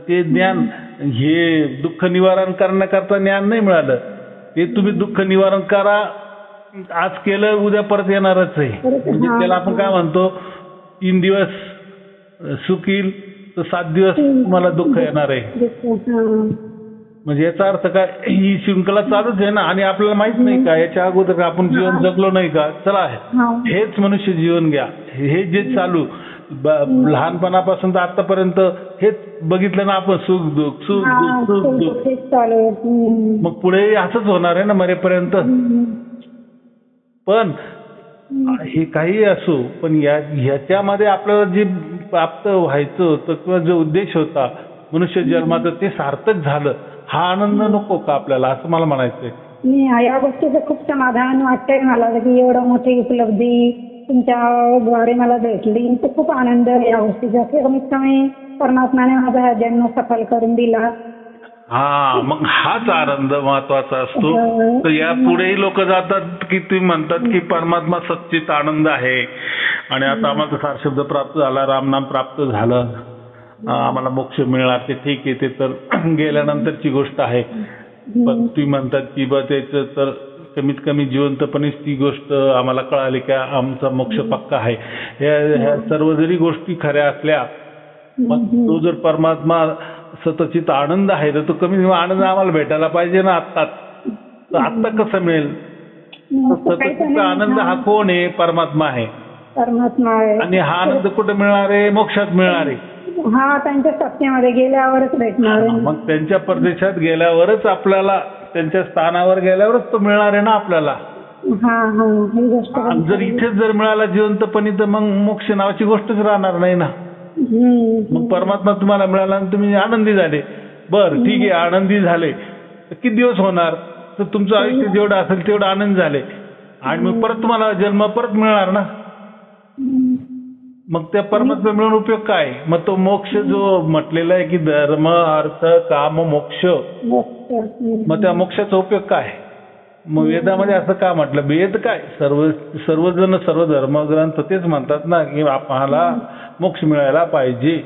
ते ज्ञान हे दुःख निवारण करण्याकरता ज्ञान नाही मिळालं. ते तुम्ही दुःख निवारण करा, आज केलं उद्या परत येणारच आहे. म्हणजे त्याला आपण काय म्हणतो, 3 दिवस सुख येईल तर 7 दिवस तुम्हाला दुःख येणार आहे. म्हणजे याचा अर्थ काय, ही शृंखला चालूच आहे ना. आणि आपल्याला माहित नाही का याच्या अगोदर आपण जीवन जगलो नाही का? चला हेच मनुष्य जीवन घ्या, हे जे चालू लहानपणापासून तर आतापर्यंत हेच बघितलं ना आपण, सुख दुःख सुख दुःख सुख दुःख. मग पुढे असंच होणार आहे ना मरेपर्यंत. पण हे काही असो, पण ह्याच्यामध्ये आपल्याला जे प्राप्त व्हायचं होतं किंवा जो उद्देश होता मनुष्य जन्माचं ते सार्थक झालं. हा आनंद नको का आपल्याला, असं मला म्हणायचंय. मी या गोष्टीचं खूप समाधान वाटतंय मला की एवढं मोठी उपलब्धी तुमच्याद्वारे मला भेटली. तर खूप आनंद या गोष्टीचा. कमीत कमी परमात्माने माझा हा जन्म सफल करून दिला. हा, मग हाच आनंद महत्वाचा असतो. तर या पुढेही लोक जातात की तुम्ही म्हणतात की परमात्मा सच्चित आनंद आहे आणि आता आम्हाला सार शब्द प्राप्त झाला, रामनाम प्राप्त झालं, आम्हाला मोक्ष मिळणार. ते ठीक आहे, ते तर गेल्यानंतरची गोष्ट आहे. पण तुम्ही म्हणतात की बा त्याचं तर कमीत कमी जिवंतपणेच ती गोष्ट आम्हाला कळाली की आमचा मोक्ष पक्का आहे. ह्या सर्व जरी गोष्टी खऱ्या असल्या, मग तो जर परमात्मा सतचित आनंद आहे तर तो कमी आनंद आम्हाला भेटायला पाहिजे ना आत्ताच. तर आत्ता कसं मिळेल? सतचित आनंद हा कोण आहे? परमात्मा आहे. परमात्मा आहे. आणि हा आनंद कुठे मिळणार आहे? मोक्षात मिळणार आहे. हा, त्यांच्या सत्तेमध्ये गेल्यावरच भेटणार आहे. मग त्यांच्या प्रदेशात गेल्यावरच आपल्याला, त्यांच्या स्थानावर गेल्यावरच तो मिळणार आहे ना आपल्याला. ही गोष्ट जर इथेच जर मिळाला जिवंतपणी तर मग मोक्ष नावाची गोष्टच राहणार नाही ना. मग परमात्मा तुम्हाला मिळाला आणि तुम्ही आनंदी झाले. बरं ठीक आहे, आनंदी झाले तर किती दिवस होणार? तर तुमचं आयुष्य जेवढं असेल तेवढं आनंद झाले आणि मग परत तुम्हाला जन्म परत मिळणार ना. मग त्या परमात्मा मिळून उपयोग काय? मग तो मोक्ष जो म्हटलेला आहे की धर्म अर्थ काम मोक्ष, मग त्या मोक्षाचा उपयोग काय? मग वेदामध्ये असं का म्हटलं? वेद काय, सर्वजण सर्व धर्मग्रंथ तेच म्हणतात ना की आपल्याला मोक्ष मिळायला पाहिजे.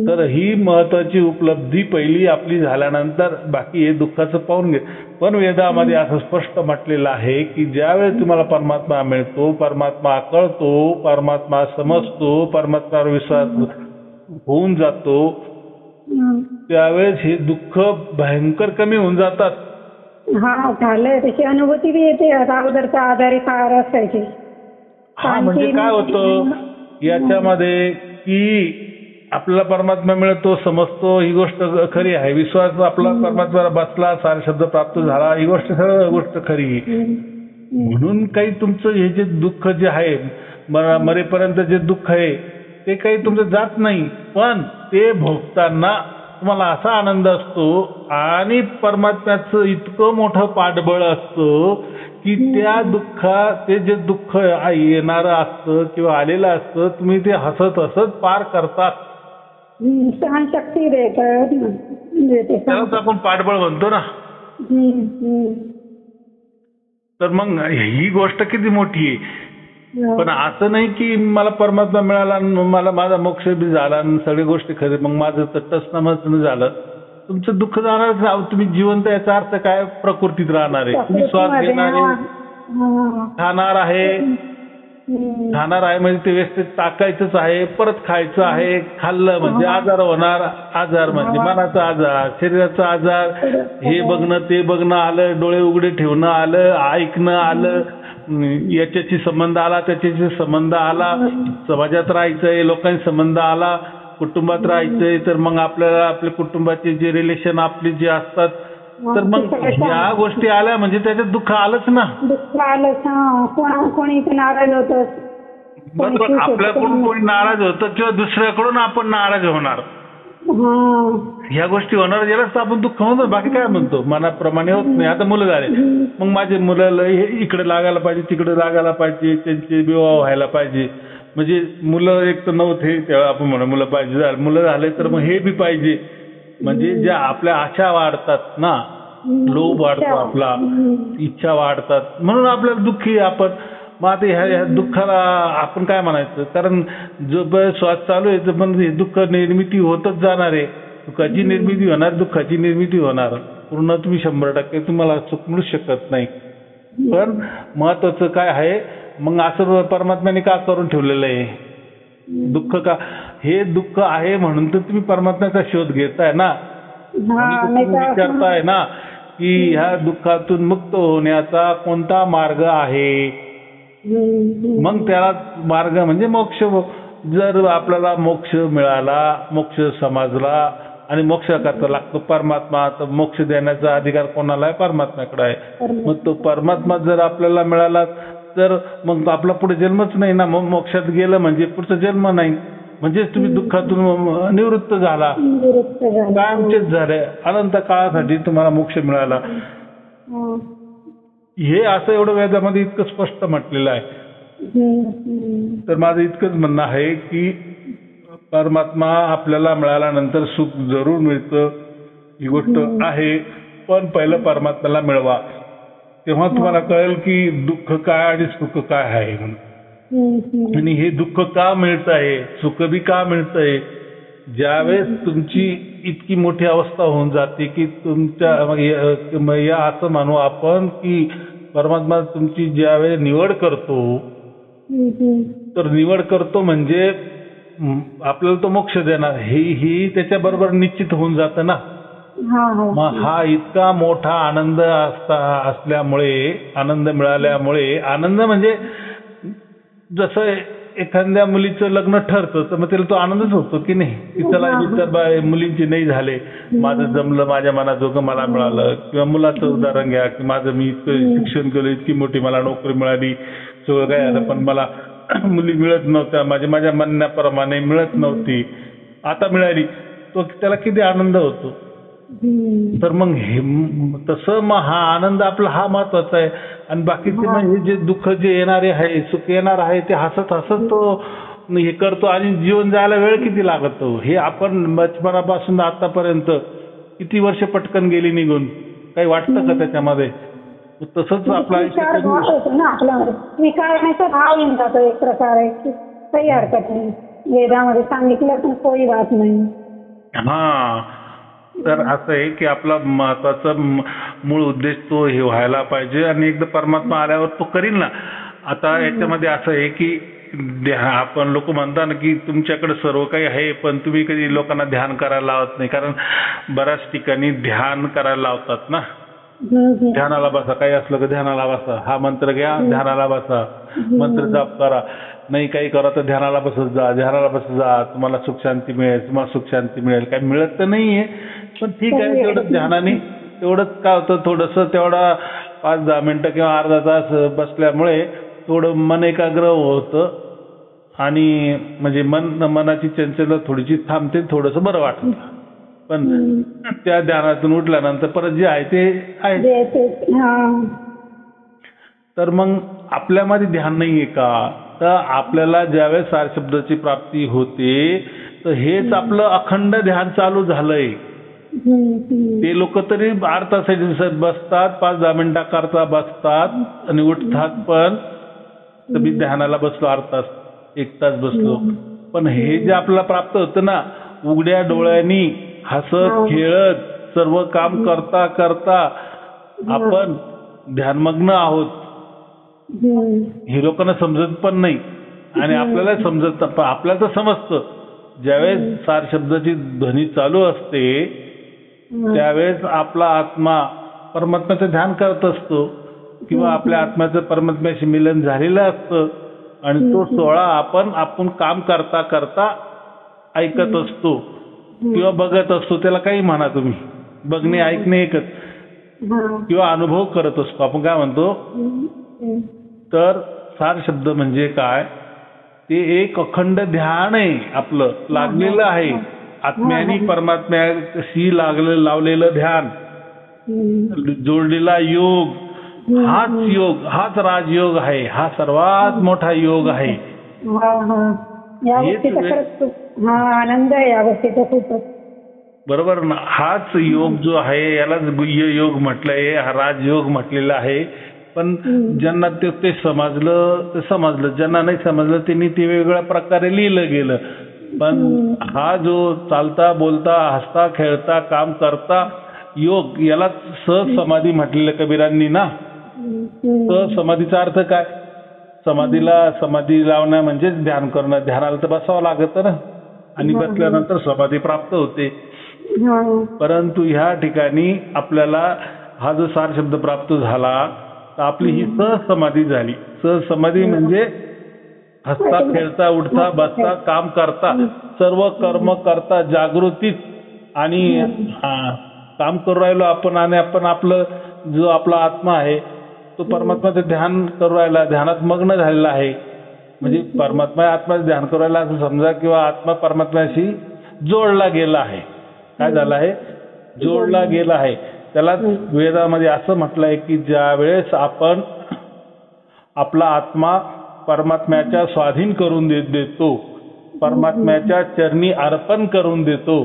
तर ही महत्वाची उपलब्धी पहिली आपली झाल्यानंतर बाकी हे दुःखाचं पाहून घे. पण वेदामध्ये असं स्पष्ट म्हटलेलं आहे की ज्यावेळेस तुम्हाला परमात्मा मिळतो, परमात्मा कळतो, परमात्मा समजतो, परमात्म्यावर विश्वास होऊन जातो, त्यावेळेस हे दुःख भयंकर कमी होऊन जातात. हा, झालंय. त्याची अनुभूती बी येते. अगोदरचा आजारी फार असायची. हा, म्हणजे काय होतं याच्यामध्ये की आपल्याला परमात्मा मिळतो, समजतो, ही गोष्ट खरी आहे. विश्वास आपला परमात्म्याला बसला, सार शब्द प्राप्त झाला, ही गोष्ट सर्व गोष्ट खरी आहे. म्हणून काही तुमचं हे जे दुःख जे आहे, मरेपर्यंत जे दुःख आहे ते काही तुमचं जात नाही. पण ते भोगताना तुम्हाला असा आनंद असतो आणि परमात्म्याचं इतकं मोठं पाठबळ असतं की त्या ते जे दुःख येणारं असतं किंवा आलेलं असतं, तुम्ही ते हसत हसत पार करतात. सहनशक्ती देते. त्यालाच आपण पाठबळ म्हणतो ना. तर मग ही गोष्ट किती मोठी आहे. पण असं नाही की मला परमात्मा मिळाला, मला माझा मोक्ष बी झाला आणि सगळ्या गोष्टी खरी, मग माझं तटस्थान झालं. तुमचं दुःख जाणार. तुम्ही जिवंत, याचा अर्थ काय? प्रकृतीत राहणार आहे. तुम्ही श्वास घेणार आहे, खाणार आहे, खाणार आहे म्हणजे ते व्यवस्थित टाकायचंच आहे, परत खायचं आहे. खाल्लं म्हणजे आजार होणार. आजार म्हणजे मनाचा आजार, शरीराचा आजार, हे बघणं ते बघणं आलं, डोळे उघडे ठेवणं आलं, ऐकणं आलं, याच्याशी संबंध आला, त्याच्याशी संबंध आला, समाजात राहायचंय, लोकांशी संबंध आला, कुटुंबात राहायचंय, तर मग आपल्याला आपल्या कुटुंबाचे जे रिलेशन आपले जे असतात, तर मग ह्या गोष्टी आल्या म्हणजे त्याच्यात दुःख आलंच ना. दुःख आलंच. कोणी नाराज होत, बरोबर. आपल्याकडून कोणी नाराज होतं किंवा दुसऱ्याकडून आपण नाराज होणार, ह्या गोष्टी होणार, यालाच आपण दुःख म्हणतो. बाकी काय म्हणतो, मनाप्रमाणे होत नाही. आता मुलं झाले, मग माझे मुलं इकडे लागायला पाहिजे, तिकडे लागायला पाहिजे, त्यांचे विवाह व्हायला पाहिजे. म्हणजे मुलं एक तर नव्हते तेव्हा आपण म्हणू मुलं पाहिजे, मुलं झाले तर मग हे बी पाहिजे. म्हणजे ज्या आपल्या आशा वाढतात ना, लोभ वाढतो आपला, इच्छा वाढतात, म्हणून आपल्याला दुःखी आपण. मग आता ह्या दुःखाला आपण काय म्हणायचं, कारण जो श्वास चालू आहे पण दुःख निर्मिती होतच जाणार आहे. सुखाची निर्मिती होणार, दुःखाची निर्मिती होणार. पूर्ण तुम्ही 100% तुम्हाला सुख मिळू शकत नाही. पण महत्वाचं काय आहे, मग असं परमात्म्याने का करून ठेवलेलं आहे दुःख? का हे दुःख आहे म्हणून तर तुम्ही परमात्म्याचा शोध घेताय ना, विचारताय ना की ह्या दुःखातून मुक्त होण्याचा कोणता मार्ग आहे. मग त्याला मार्ग म्हणजे मोक्ष. जर आपल्याला मोक्ष मिळाला, मोक्ष समजला आणि मोक्ष करता लागतो परमात्मा, तर मोक्ष देण्याचा अधिकार कोणाला आहे? परमात्म्याकडे आहे. मग तो परमात्मा जर आपल्याला मिळाला तर मग आपला पुढे जन्मच नाही ना. मग मोक्षात गेलं म्हणजे पुढचा जन्म नाही, म्हणजेच तुम्ही दुःखातून निवृत्त झाला, कायमचेच झाले, अनंत काळासाठी तुम्हाला मोक्ष मिळाला. हे असं एवढं वेदामध्ये इतकं स्पष्ट म्हटलेलं आहे. तर माझं इतकंच म्हणणं आहे की परमात्मा आपल्याला मिळाल्यानंतर सुख जरूर मिळतं, ही गोष्ट आहे. पण पहिलं परमात्म्याला मिळवा, तेव्हा तुम्हाला कळेल की दुःख काय आणि सुख काय आहे म्हणून. आणि हे दुःख का मिळत आहे, सुख बी का मिळतंय. ज्यावेळेस तुमची इतकी मोठी अवस्था होऊन जाते की तुमच्या या असं म्हणू आपण की परमात्मा तुमची ज्यावेळेस निवड करतो, तर निवड करतो म्हणजे आपल्याला तो मोक्ष देणार ही त्याच्या बरोबर निश्चित होऊन जातं ना. मग हा इतका मोठा आनंद असल्यामुळे, आनंद मिळाल्यामुळे, आनंद म्हणजे जसं एखाद्या मुलीचं लग्न ठरतं तर मग त्याला तो आनंदच होतो की नाही, की चला इतर मुलींची नाही झाले, माझं जमलं, माझ्या मनाजोगं मला मिळालं. किंवा मुलाचं उदाहरण घ्या की माझं मी इतकं शिक्षण केलं, इतकी मोठी मला नोकरी मिळाली, सगळं काय झालं, पण मला मुली मिळत नव्हत्या, माझ्या म्हणण्याप्रमाणे मिळत नव्हती, आता मिळाली, तो त्याला किती आनंद होतो. तर मग हे तसं मग हा आनंद आपला हा महत्वाचा आहे. आणि बाकीचे म्हणजे जे दुःख जे येणारे आहे, सुख येणार आहे, ते हसत हसत तो हे करतो. आणि जीवन जायला वेळ किती लागतो, हे आपण बचपनापासून आतापर्यंत किती वर्ष पटकन गेली निघून, काही वाटतं का त्याच्यामध्ये? तसंच आपलं आयुष्य स्वीकारण्याचा भाव येऊन जातो एक प्रकारे, काही हरकत नाही, वेदामध्ये सांगितलं पण कोई बात नाही. हा, तर असं आहे की आपला महत्वाचा मूळ उद्देश तो हे व्हायला पाहिजे. आणि एकदा परमात्मा आल्यावर तो करील ना. आता याच्यामध्ये असं आहे की आपण लोक म्हणतात ना की तुमच्याकडे सर्व काही आहे, पण तुम्ही कधी लोकांना ध्यान करायला लावत नाही. कारण बऱ्याच ठिकाणी ध्यान करायला लावतात ना, ध्यानाला बसा, काही असलं की ध्यानाला बसा, हा मंत्र घ्या, ध्यानाला बसा, मंत्र जाप करा, नाही काही करा तर ध्यानाला बसत जा, ध्यानाला बसत जा, तुम्हाला सुख शांती मिळेल, तुम्हाला सुख शांती मिळेल. काही मिळत तर नाहीये, पण ठीक आहे, तेवढंच ध्यानाने तेवढंच काय होतं, थोडंसं तेवढा 5-10 मिनिटं किंवा अर्धा तास बसल्यामुळे थोडं मन एकाग्र होतं आणि म्हणजे मनाची चंचलता थोडीशी थांबते, थोडंसं बरं वाटतं. पण त्या ध्यानातून उठल्यानंतर परत जे आहे ते आहे. तर मग आपल्यामध्ये ध्यान नाहीये का? तर आपल्याला ज्यावेळेस सार शब्दाची प्राप्ती होते तर हेच आपलं अखंड ध्यान चालू झालंय. ते लोक तरी अर्धा तास बसतात, 5-10 मिनिटाकरता बसतात आणि उठतात. पण मी ध्यानाला बसलो अर्धा तास, 1 तास बसलो. पण हे जे आपल्याला प्राप्त होतं ना, उघड्या डोळ्यांनी हसत खेळत सर्व काम करता करता आपण ध्यानमग्न आहोत. हे लोकांना समजत पण नाही आणि आपल्याला समजत पण आपल्याला तर समजतं. ज्यावेळेस सार शब्दाची ध्वनी चालू असते त्यावेळेस आपला आत्मा परमात्म्याचं ध्यान करत असतो किंवा आपल्या आत्म्याचं परमात्म्याशी मिलन झालेलं असतं आणि तो सोहळा आपण काम करता करता ऐकत असतो किंवा बघत असतो. त्याला काही म्हणा तुम्ही, बघणे ऐकणे एकच, किंवा अनुभव करत असतो. आपण काय म्हणतो तर सार शब्द म्हणजे काय, ते एक अखंड ध्यान आहे आपलं लागलेलं आहे. आत्म्यानी परमात्म्याशी लावलेलं ध्यान, जोडलेला योग, हाच राजयोग आहे. हा सर्वात मोठा योग आहे. या गोष्टीचा खरंच खूप आनंद आहे या गोष्टीचा खूपच. बरोबर ना. हाच योग जो आहे यालाच गुह्य योग म्हटलंय, हा राजयोग म्हटलेला आहे. पण ज्यांना ते समजलं, ज्यांना नाही समजलं त्यांनी ते वेगवेगळ्या प्रकारे लिहिलं गेलं. पण हा जो चालता बोलता हसता खेळता काम करता योग, याला सहज समाधी म्हटलेलं कबीरांनी ना. सहज समाधीचा अर्थ काय, समाधी लावणं म्हणजेच ध्यान करणं. ध्यानाला तर बसावं लागतं ना आणि बसल्यानंतर समाधी प्राप्त होते. परंतु ह्या ठिकाणी आपल्याला हा जो सार शब्द प्राप्त झाला तर आपली ही सहज समाधी झाली. सहज समाधी म्हणजे हसता खेळता उठता बसता काम करता सर्व कर्म करता जागृतीत आणि काम करू राहिलो आपण. आणि आपण जो आपला आत्मा आहे तो परमात्म्याचं ध्यान करू राहिला, ध्यानात मग्न झालेला आहे. म्हणजे परमात्मा आत्म्याचं ध्यान करू राहिला असं समजा, किंवा आत्मा परमात्म्याशी जोडला गेला आहे. काय झालं आहे, जोडला गेला आहे. त्याला वेदामध्ये असं म्हटलं आहे की ज्या वेळेस आपण आपला आत्मा परमात्म्याच्या स्वाधीन करून देतो, परमात्म्याच्या चरणी अर्पण करून देतो,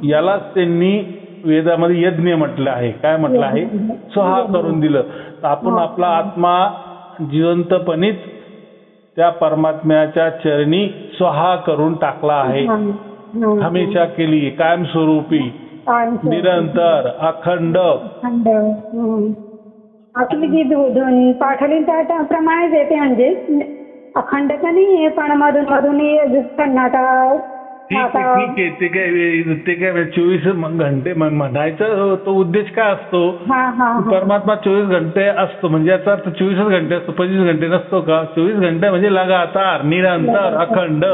यालाच त्यांनी वेदामध्ये यज्ञ म्हटलं आहे. काय म्हटलं आहे, स्वाहा करून दिलं. तर आपण आपला आत्मा जिवंतपणीच त्या परमात्म्याच्या चरणी स्वाहा करून टाकला आहे. हमेशा केली, कायमस्वरूपी, निरंतर, अखंड. आपली जी ध्वनी पाठवली त्याप्रमाणेच येते, म्हणजे अखंडता नाहीये पण मधून मधून सन्नाटा. ठीक आहे. ते काय 24 घंटे म्हणायचा तो उद्देश काय असतो, परमात्मा 24 घंटे असतो म्हणजे याचा अर्थ 24 घंटे असतो, 25 घंटे नसतो का. 24 घंटे म्हणजे लगातार, निरंतर, अखंड.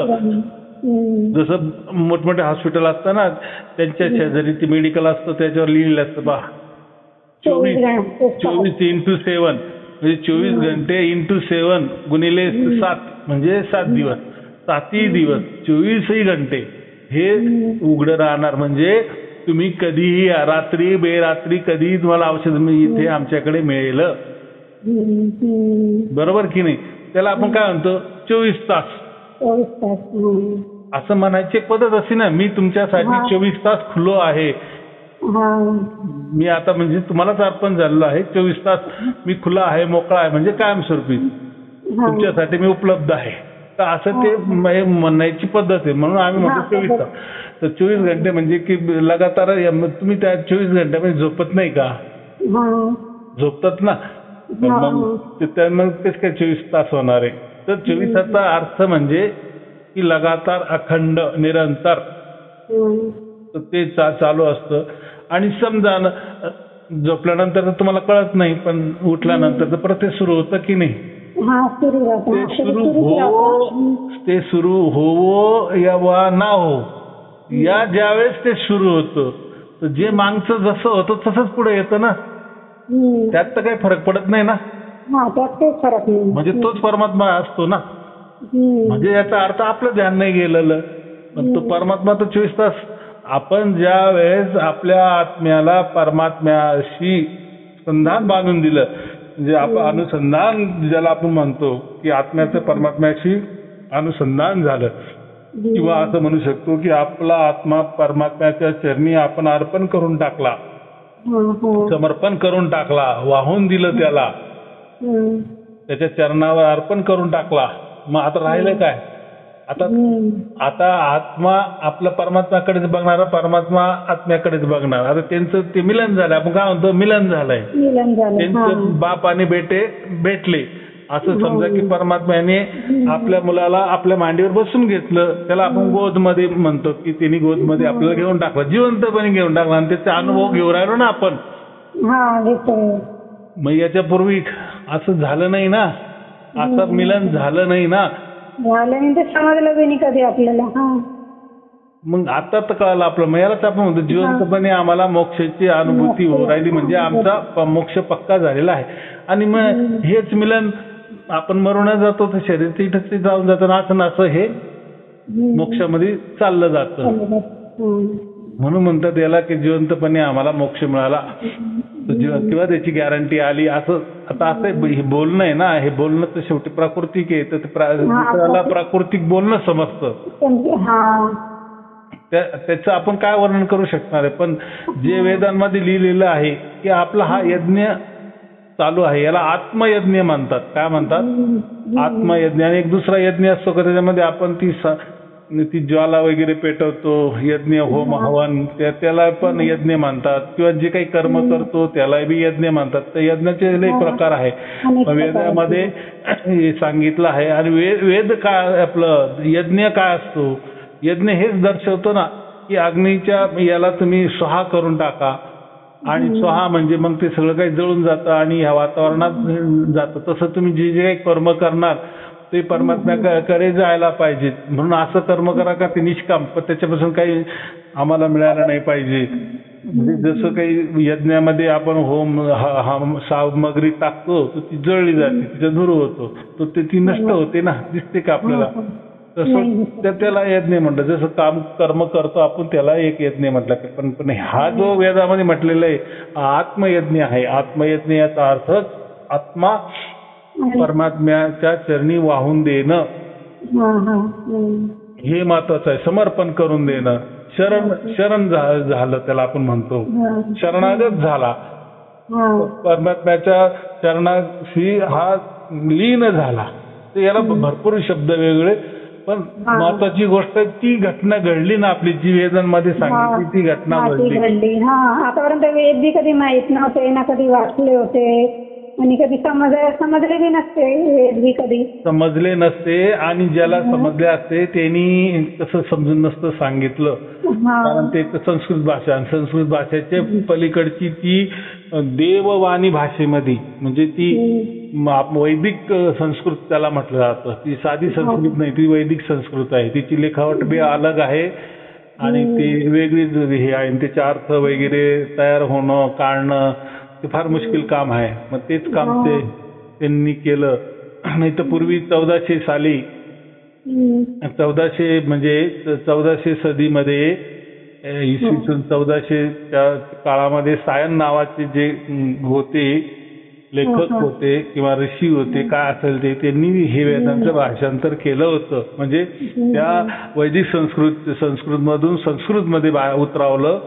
जसं मोठमोठे हॉस्पिटल असतं ना, त्यांच्या शेजारी ते मेडिकल असतं त्याच्यावर लिहिलेलं असतं पहा 24x7 म्हणजे 24 घंटे × 7 गुणिले 7 म्हणजे 7 दिवस. 7ही दिवस 24ही घंटे हे उघडं राहणार. म्हणजे तुम्ही कधीही रात्री बेरात्री कधीही तुम्हाला औषध इथे आमच्याकडे मिळेल. बरोबर की नाही. त्याला आपण काय म्हणतो 24 तास. असं म्हणायची एक पद्धत असते ना, मी तुमच्यासाठी 24 तास खुलो आहे. मी आता म्हणजे तुम्हालाच अर्पण झालेलो आहे. 24 तास मी खुला आहे, मोकळा आहे, म्हणजे कायमस्वरूपी तुमच्यासाठी मी उपलब्ध आहे. तर असं ते म्हणायची पद्धत आहे. म्हणून आम्ही म्हणतो 24 तास. तर 24 घंटे म्हणजे की लगातार तुम्ही त्या 24 घंट्यामध्ये झोपत नाही का, झोपतात ना, मग तेच काय 24 तास होणार आहे. तर 24चा अर्थ म्हणजे की लगातार, अखंड, निरंतर ते चालू असतं. आणि समजा झोपल्यानंतर तुम्हाला कळत नाही, पण उठल्यानंतर तर परत ते सुरू होतं की नाही. ते सुरू होवो या ना हो, या ज्यावेळेस ते सुरू होतं तर जे मागचं जसं होतं तसंच पुढे येतं ना. त्यात तर काही फरक पडत नाही ना. म्हणजे तोच परमात्मा असतो ना. म्हणजे याचा अर्थ आपलं ध्यान नाही गेलेलं, पण तो परमात्मा तर 24 तास. आपण ज्या वेळेस आपल्या आत्म्याला परमात्म्याशी संधान बांधून दिलं, म्हणजे आपण अनुसंधान ज्याला आपण म्हणतो की आत्म्याचं परमात्म्याशी अनुसंधान झालं, किंवा असं म्हणू शकतो की आपला आत्मा परमात्म्याच्या चरणी आपण अर्पण करून टाकला, समर्पण करून टाकला, वाहून दिलं त्याला, त्याच्या चरणावर अर्पण करून टाकला. मग आता राहिलं काय, आता आता आत्मा आपला परमात्म्याकडेच बघणार, परमात्मा आत्म्याकडेच बघणार. आता त्यांचं ते मिलन झालं, आपण काय म्हणतो मिलन झालंय, त्यांचे बाप आणि बेटे भेटले. असं समजा की परमात्म्याने आपल्या मुलाला आपल्या मांडीवर बसून घेतलं, त्याला आपण गोदमध्ये म्हणतो की त्यांनी गोदमध्ये आपल्याला घेऊन टाकलं, जिवंतपणे घेऊन टाकलं आणि त्याचा अनुभव घेऊन राहिलो ना आपण. मग याच्यापूर्वी असं झालं नाही ना, असं मिलन झालं नाही ना, समजलं नाही कधी आपल्याला. मग आता तर कळलं आपलं. मग यालाच आपण म्हणतो जिवंतपणे आम्हाला मोक्षाची अनुभूती होऊ राहिली, म्हणजे आमचा मोक्ष पक्का झालेला आहे. आणि मग हेच मिलन आपण मरून जातो तर शरीर तिथे जाऊन जातं ना, असं असं हे मोक्षामध्ये चाललं जातं. म्हणून म्हणतात याला की जिवंतपणे आम्हाला मोक्ष मिळाला किंवा त्याची गॅरंटी आली. असं आता असं हे बोलणं आहे ना, हे बोलणं तर शेवटी प्राकृतिक आहे, तर दुसऱ्याला प्राकृतिक बोलणं समजतं, त्याचं आपण काय वर्णन करू शकणार आहे. पण जे वेदांमध्ये लिहिलेलं आहे की आपला हा यज्ञ चालू आहे, याला आत्मयज्ञ म्हणतात. काय म्हणतात? आत्मयज्ञ. आणि एक दुसरा यज्ञ असतो का त्याच्यामध्ये आपण ती ज्वाला वगैरे पेटवतो, यज्ञ होम हवन, त्याला पण यज्ञ म्हणतात. किंवा जे काही कर्म करतो त्याला बी यज्ञ म्हणतात. तर यज्ञाचे लई प्रकार आहे वेदामध्ये सांगितलं आहे. आणि वेद काय आपलं यज्ञ काय असतो, यज्ञ हेच दर्शवतो ना की अग्नीच्या याला तुम्ही स्वाहा करून टाका, आणि स्वाहा म्हणजे मग ते सगळं काही जळून जातं आणि ह्या वातावरणात जातं. तसं तुम्ही जे जे काही कर्म करणार ते परमात्म्याकडे जायला पाहिजे. म्हणून असं कर्म करा का ते निष्काम, पण त्याच्यापासून काही आम्हाला मिळायला नाही पाहिजे. म्हणजे जसं काही यज्ञामध्ये आपण होम सामग्री टाकतो तर ती जळली जाते, तिचा धूर होतो, तर ती नष्ट होते ना, दिसते का आपल्याला. तसं त्याला यज्ञ म्हणतात. जसं कर्म करतो आपण त्याला एक यज्ञ म्हटलं. पण हा जो वेदामध्ये म्हटलेला आहे आत्मयज्ञ आहे. आत्मयज्ञ याचा अर्थच आत्मा परमात्म्याच्या चरणी वाहून देणं, हे महत्वाचं आहे. समर्पण करून देणं, शरण झालं त्याला आपण म्हणतो, शरणागत झाला, परमात्म्याच्या चरणाशी हा लीन झाला. तर याला भरपूर शब्द वेगळे, पण महत्वाची गोष्ट ती घटना घडली ना आपली, जी वेदांमध्ये सांगितली ती घटना घडली. आतापर्यंत वेद बी कधी माहित नव्हते ना, कधी वाचले होते आणि कधी समजले बी नसते, वेद बी कधी समजले नसते. आणि ज्याला समजले असते त्यांनी तसं समजून नसतं सांगितलं, कारण ते संस्कृत भाषा, आणि संस्कृत भाषेच्या पलीकडची ती देववाणी भाषेमध्ये, म्हणजे ती वैदिक संस्कृत त्याला म्हटलं जातं. ती साधी संस्कृत नाही, ती वैदिक संस्कृत आहे. तिची लेखावट बी अलग आहे आणि ती वेगळीच हे आहे. त्याचे अर्थ वगैरे तयार होणं, काढणं ते फार मुश्किल काम आहे. मग तेच काम त्यांनी केलं. नाही तर पूर्वी 1400 साली 1400 म्हणजे 1400 सदीमध्ये इसवी सन 1400च्या काळामध्ये सायन नावाचे जे होते लेखक होते किंवा ऋषी होते, काय असेल ते, त्यांनी हे वेदांचं भाषांतर केलं होतं. म्हणजे त्या वैदिक संस्कृतमधून संस्कृतमध्ये उतरावलं,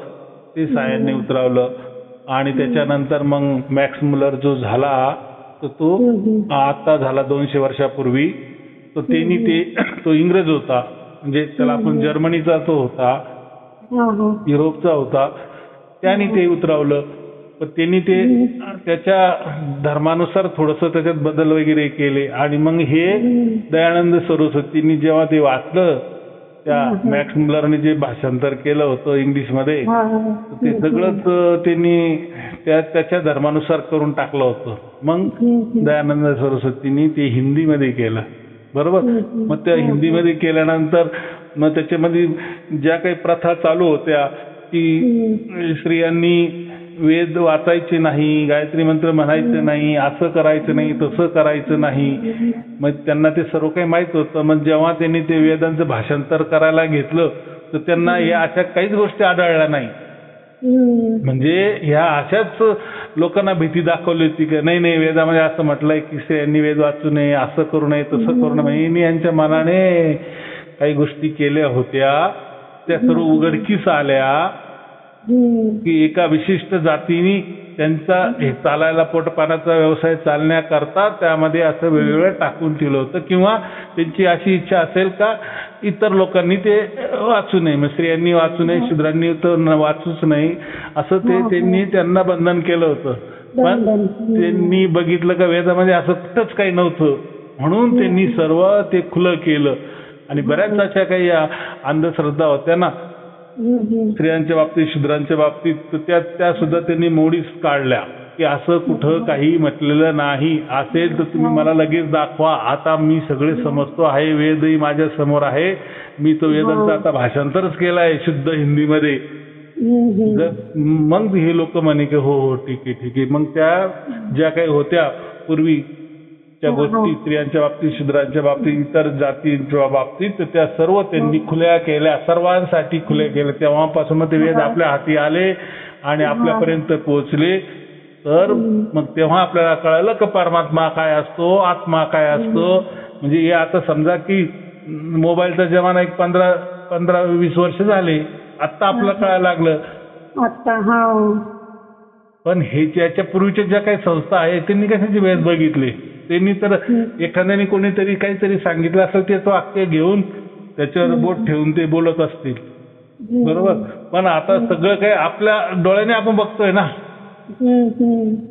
ते सायनने उतरावलं. आणि त्याच्यानंतर मग मॅक्स मुलर जो झाला तर तो आता झाला 200 वर्षापूर्वी. तर त्यांनी तो इंग्रज होता, म्हणजे त्याला आपण जर्मनीचा तो होता, युरोपचा होता, त्यांनी ते उतरवलं. पण त्यांनी ते त्याच्या धर्मानुसार थोडंसं त्याच्यात बदल वगैरे केले. आणि मग हे दयानंद सरस्वतींनी जेव्हा ते वाचलं, त्या मॅक्स मुलरने जे भाषांतर केलं होतं इंग्लिशमध्ये, ते सगळंच त्यांनी त्याच्या धर्मानुसार करून टाकलं होतं. मग दयानंद सरस्वतींनी ते हिंदीमध्ये केलं, बरोबर. मग त्या हिंदीमध्ये केल्यानंतर मग त्याच्यामध्ये ज्या काही प्रथा चालू होत्या की स्त्रियांनी वेद वाचायचे नाही, गायत्री मंत्र म्हणायचे नाही, असं करायचं नाही, तसं करायचं नाही, मग त्यांना ते सर्व काही माहित होतं. मग जेव्हा त्यांनी ते वेदांचं भाषांतर करायला घेतलं तर त्यांना या अशा काहीच गोष्टी आढळल्या नाही. म्हणजे ह्या अशाच लोकांना भीती दाखवली होती की नाही नाही, वेदामध्ये असं म्हटलंय की स्त्रियांनी वेद वाचू नये, असं करू नये, तसं करू नये. यांच्या मनाने काही गोष्टी केल्या होत्या, त्या सर्व उघडकीस आल्या की एका विशिष्ट जातीने त्यांचा हे चालायला पोटपाण्याचा व्यवसाय चालण्याकरता त्यामध्ये असं वेगवेगळं टाकून ठेवलं होतं, किंवा त्यांची अशी इच्छा असेल का इतर लोकांनी ते वाचू नये, मग स्त्रियांनी वाचू नये, शूद्रांनी तर वाचूच नाही, असं ते त्यांनी त्यांना बंधन केलं होतं. पण त्यांनी बघितलं का वेदामध्ये असं कुठंच काही नव्हतं, म्हणून त्यांनी सर्व ते खुलं केलं. आणि बऱ्याच अशा काही अंधश्रद्धा होत्या ना स्त्रियांच्या बाबतीत, शूद्रांच्या बाबतीत, तर त्या सुद्धा त्यांनी मोडीस काढल्या की असं कुठं काही म्हटलेलं नाही. असेल तर तुम्ही मला लगेच दाखवा. आता मी सगळे समजतो आहे, वेदही माझ्या समोर आहे, मी तो वेदांचा आता भाषांतरच केलाय शुद्ध हिंदीमध्ये. मग हे लोक म्हणे की हो हो ठीक आहे ठीक आहे. मग त्या ज्या काही होत्या पूर्वीच्या गोष्टी स्त्रियांच्या बाबतीत, शूद्रांच्या बाबतीत, इतर जातींच्या बाबतीत, तर त्या सर्व त्यांनी खुल्या केल्या, सर्वांसाठी खुल्या केल्या. तेव्हापासून मग ते वेद आपल्या हाती आले आणि आपल्यापर्यंत पोहोचले. तर मग तेव्हा आपल्याला कळालं की परमात्मा काय असतो, आत्मा काय असतो. म्हणजे हे आता समजा की मोबाईलचा जमाना एक 15-20 वर्ष झाले, आता आपल्याला कळायला लागलं. पण हे याच्या पूर्वीच्या ज्या काही संस्था आहेत त्यांनी कशाचे वेद बघितले. त्यांनी तर एखाद्याने कोणीतरी काहीतरी सांगितलं असेल त्याचं वाक्य घेऊन त्याच्यावर बोट ठेवून ते बोलत असतील, बरोबर. पण आता सगळं काही आपल्या डोळ्याने आपण बघतोय ना.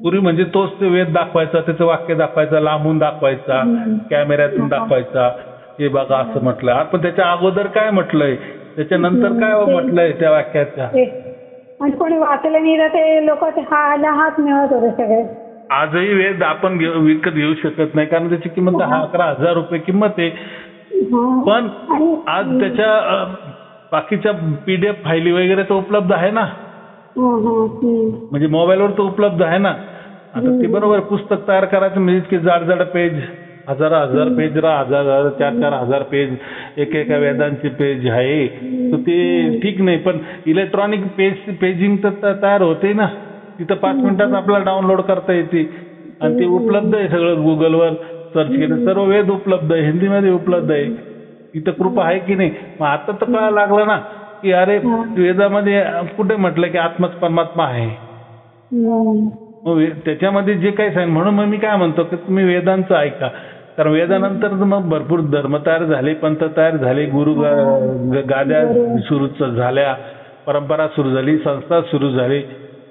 पूर्वी म्हणजे तोच ते वेद दाखवायचा, त्याचं वाक्य दाखवायचा, लांबून दाखवायचा, कॅमेऱ्यातून दाखवायचा, हे बघा असं म्हटलंय. पण त्याच्या अगोदर काय म्हटलंय, त्याच्यानंतर काय म्हटलंय त्या वाक्याच्या. आणि कोणी वाचलं नाही तर ते लोक हात मिळत होते सगळे. आजही वेद आपण विकत घेऊ शकत नाही, कारण त्याची किंमत 10-11 हजार रुपये किंमत आहे. पण आज त्याच्या बाकीच्या PDF फायली वगैरे तर उपलब्ध आहे ना, म्हणजे मोबाईलवर तर उपलब्ध आहे ना. आता ते बरोबर पुस्तक तयार करायचं म्हणजे इतके जाड पेज, हजार पेज, 4,000 पेज, एका वेदांचे पेज आहे, तर ते ठीक नाही. पण इलेक्ट्रॉनिक पेजिंग तर तयार होते ना, तिथं 5 मिनिटात आपल्याला डाउनलोड करता येते आणि ते उपलब्ध आहे सगळं. गुगलवर सर्च केलं सर्व वेद उपलब्ध आहे, हिंदीमध्ये उपलब्ध आहे. इथं कृपा आहे की नाही. मग आता तर कळायला लागलं ना की अरे वेदामध्ये कुठे म्हटलं की आत्माच परमात्मा आहे. मग त्याच्यामध्ये जे काही सांग, म्हणून मग मी काय म्हणतो की तुम्ही वेदांचं ऐका. कारण वेदानंतर मग भरपूर धर्म तयार झाले, पंथ तयार झाले, गुरु गाद्या सुरू झाल्या, परंपरा सुरू झाली, संस्था सुरू झाली.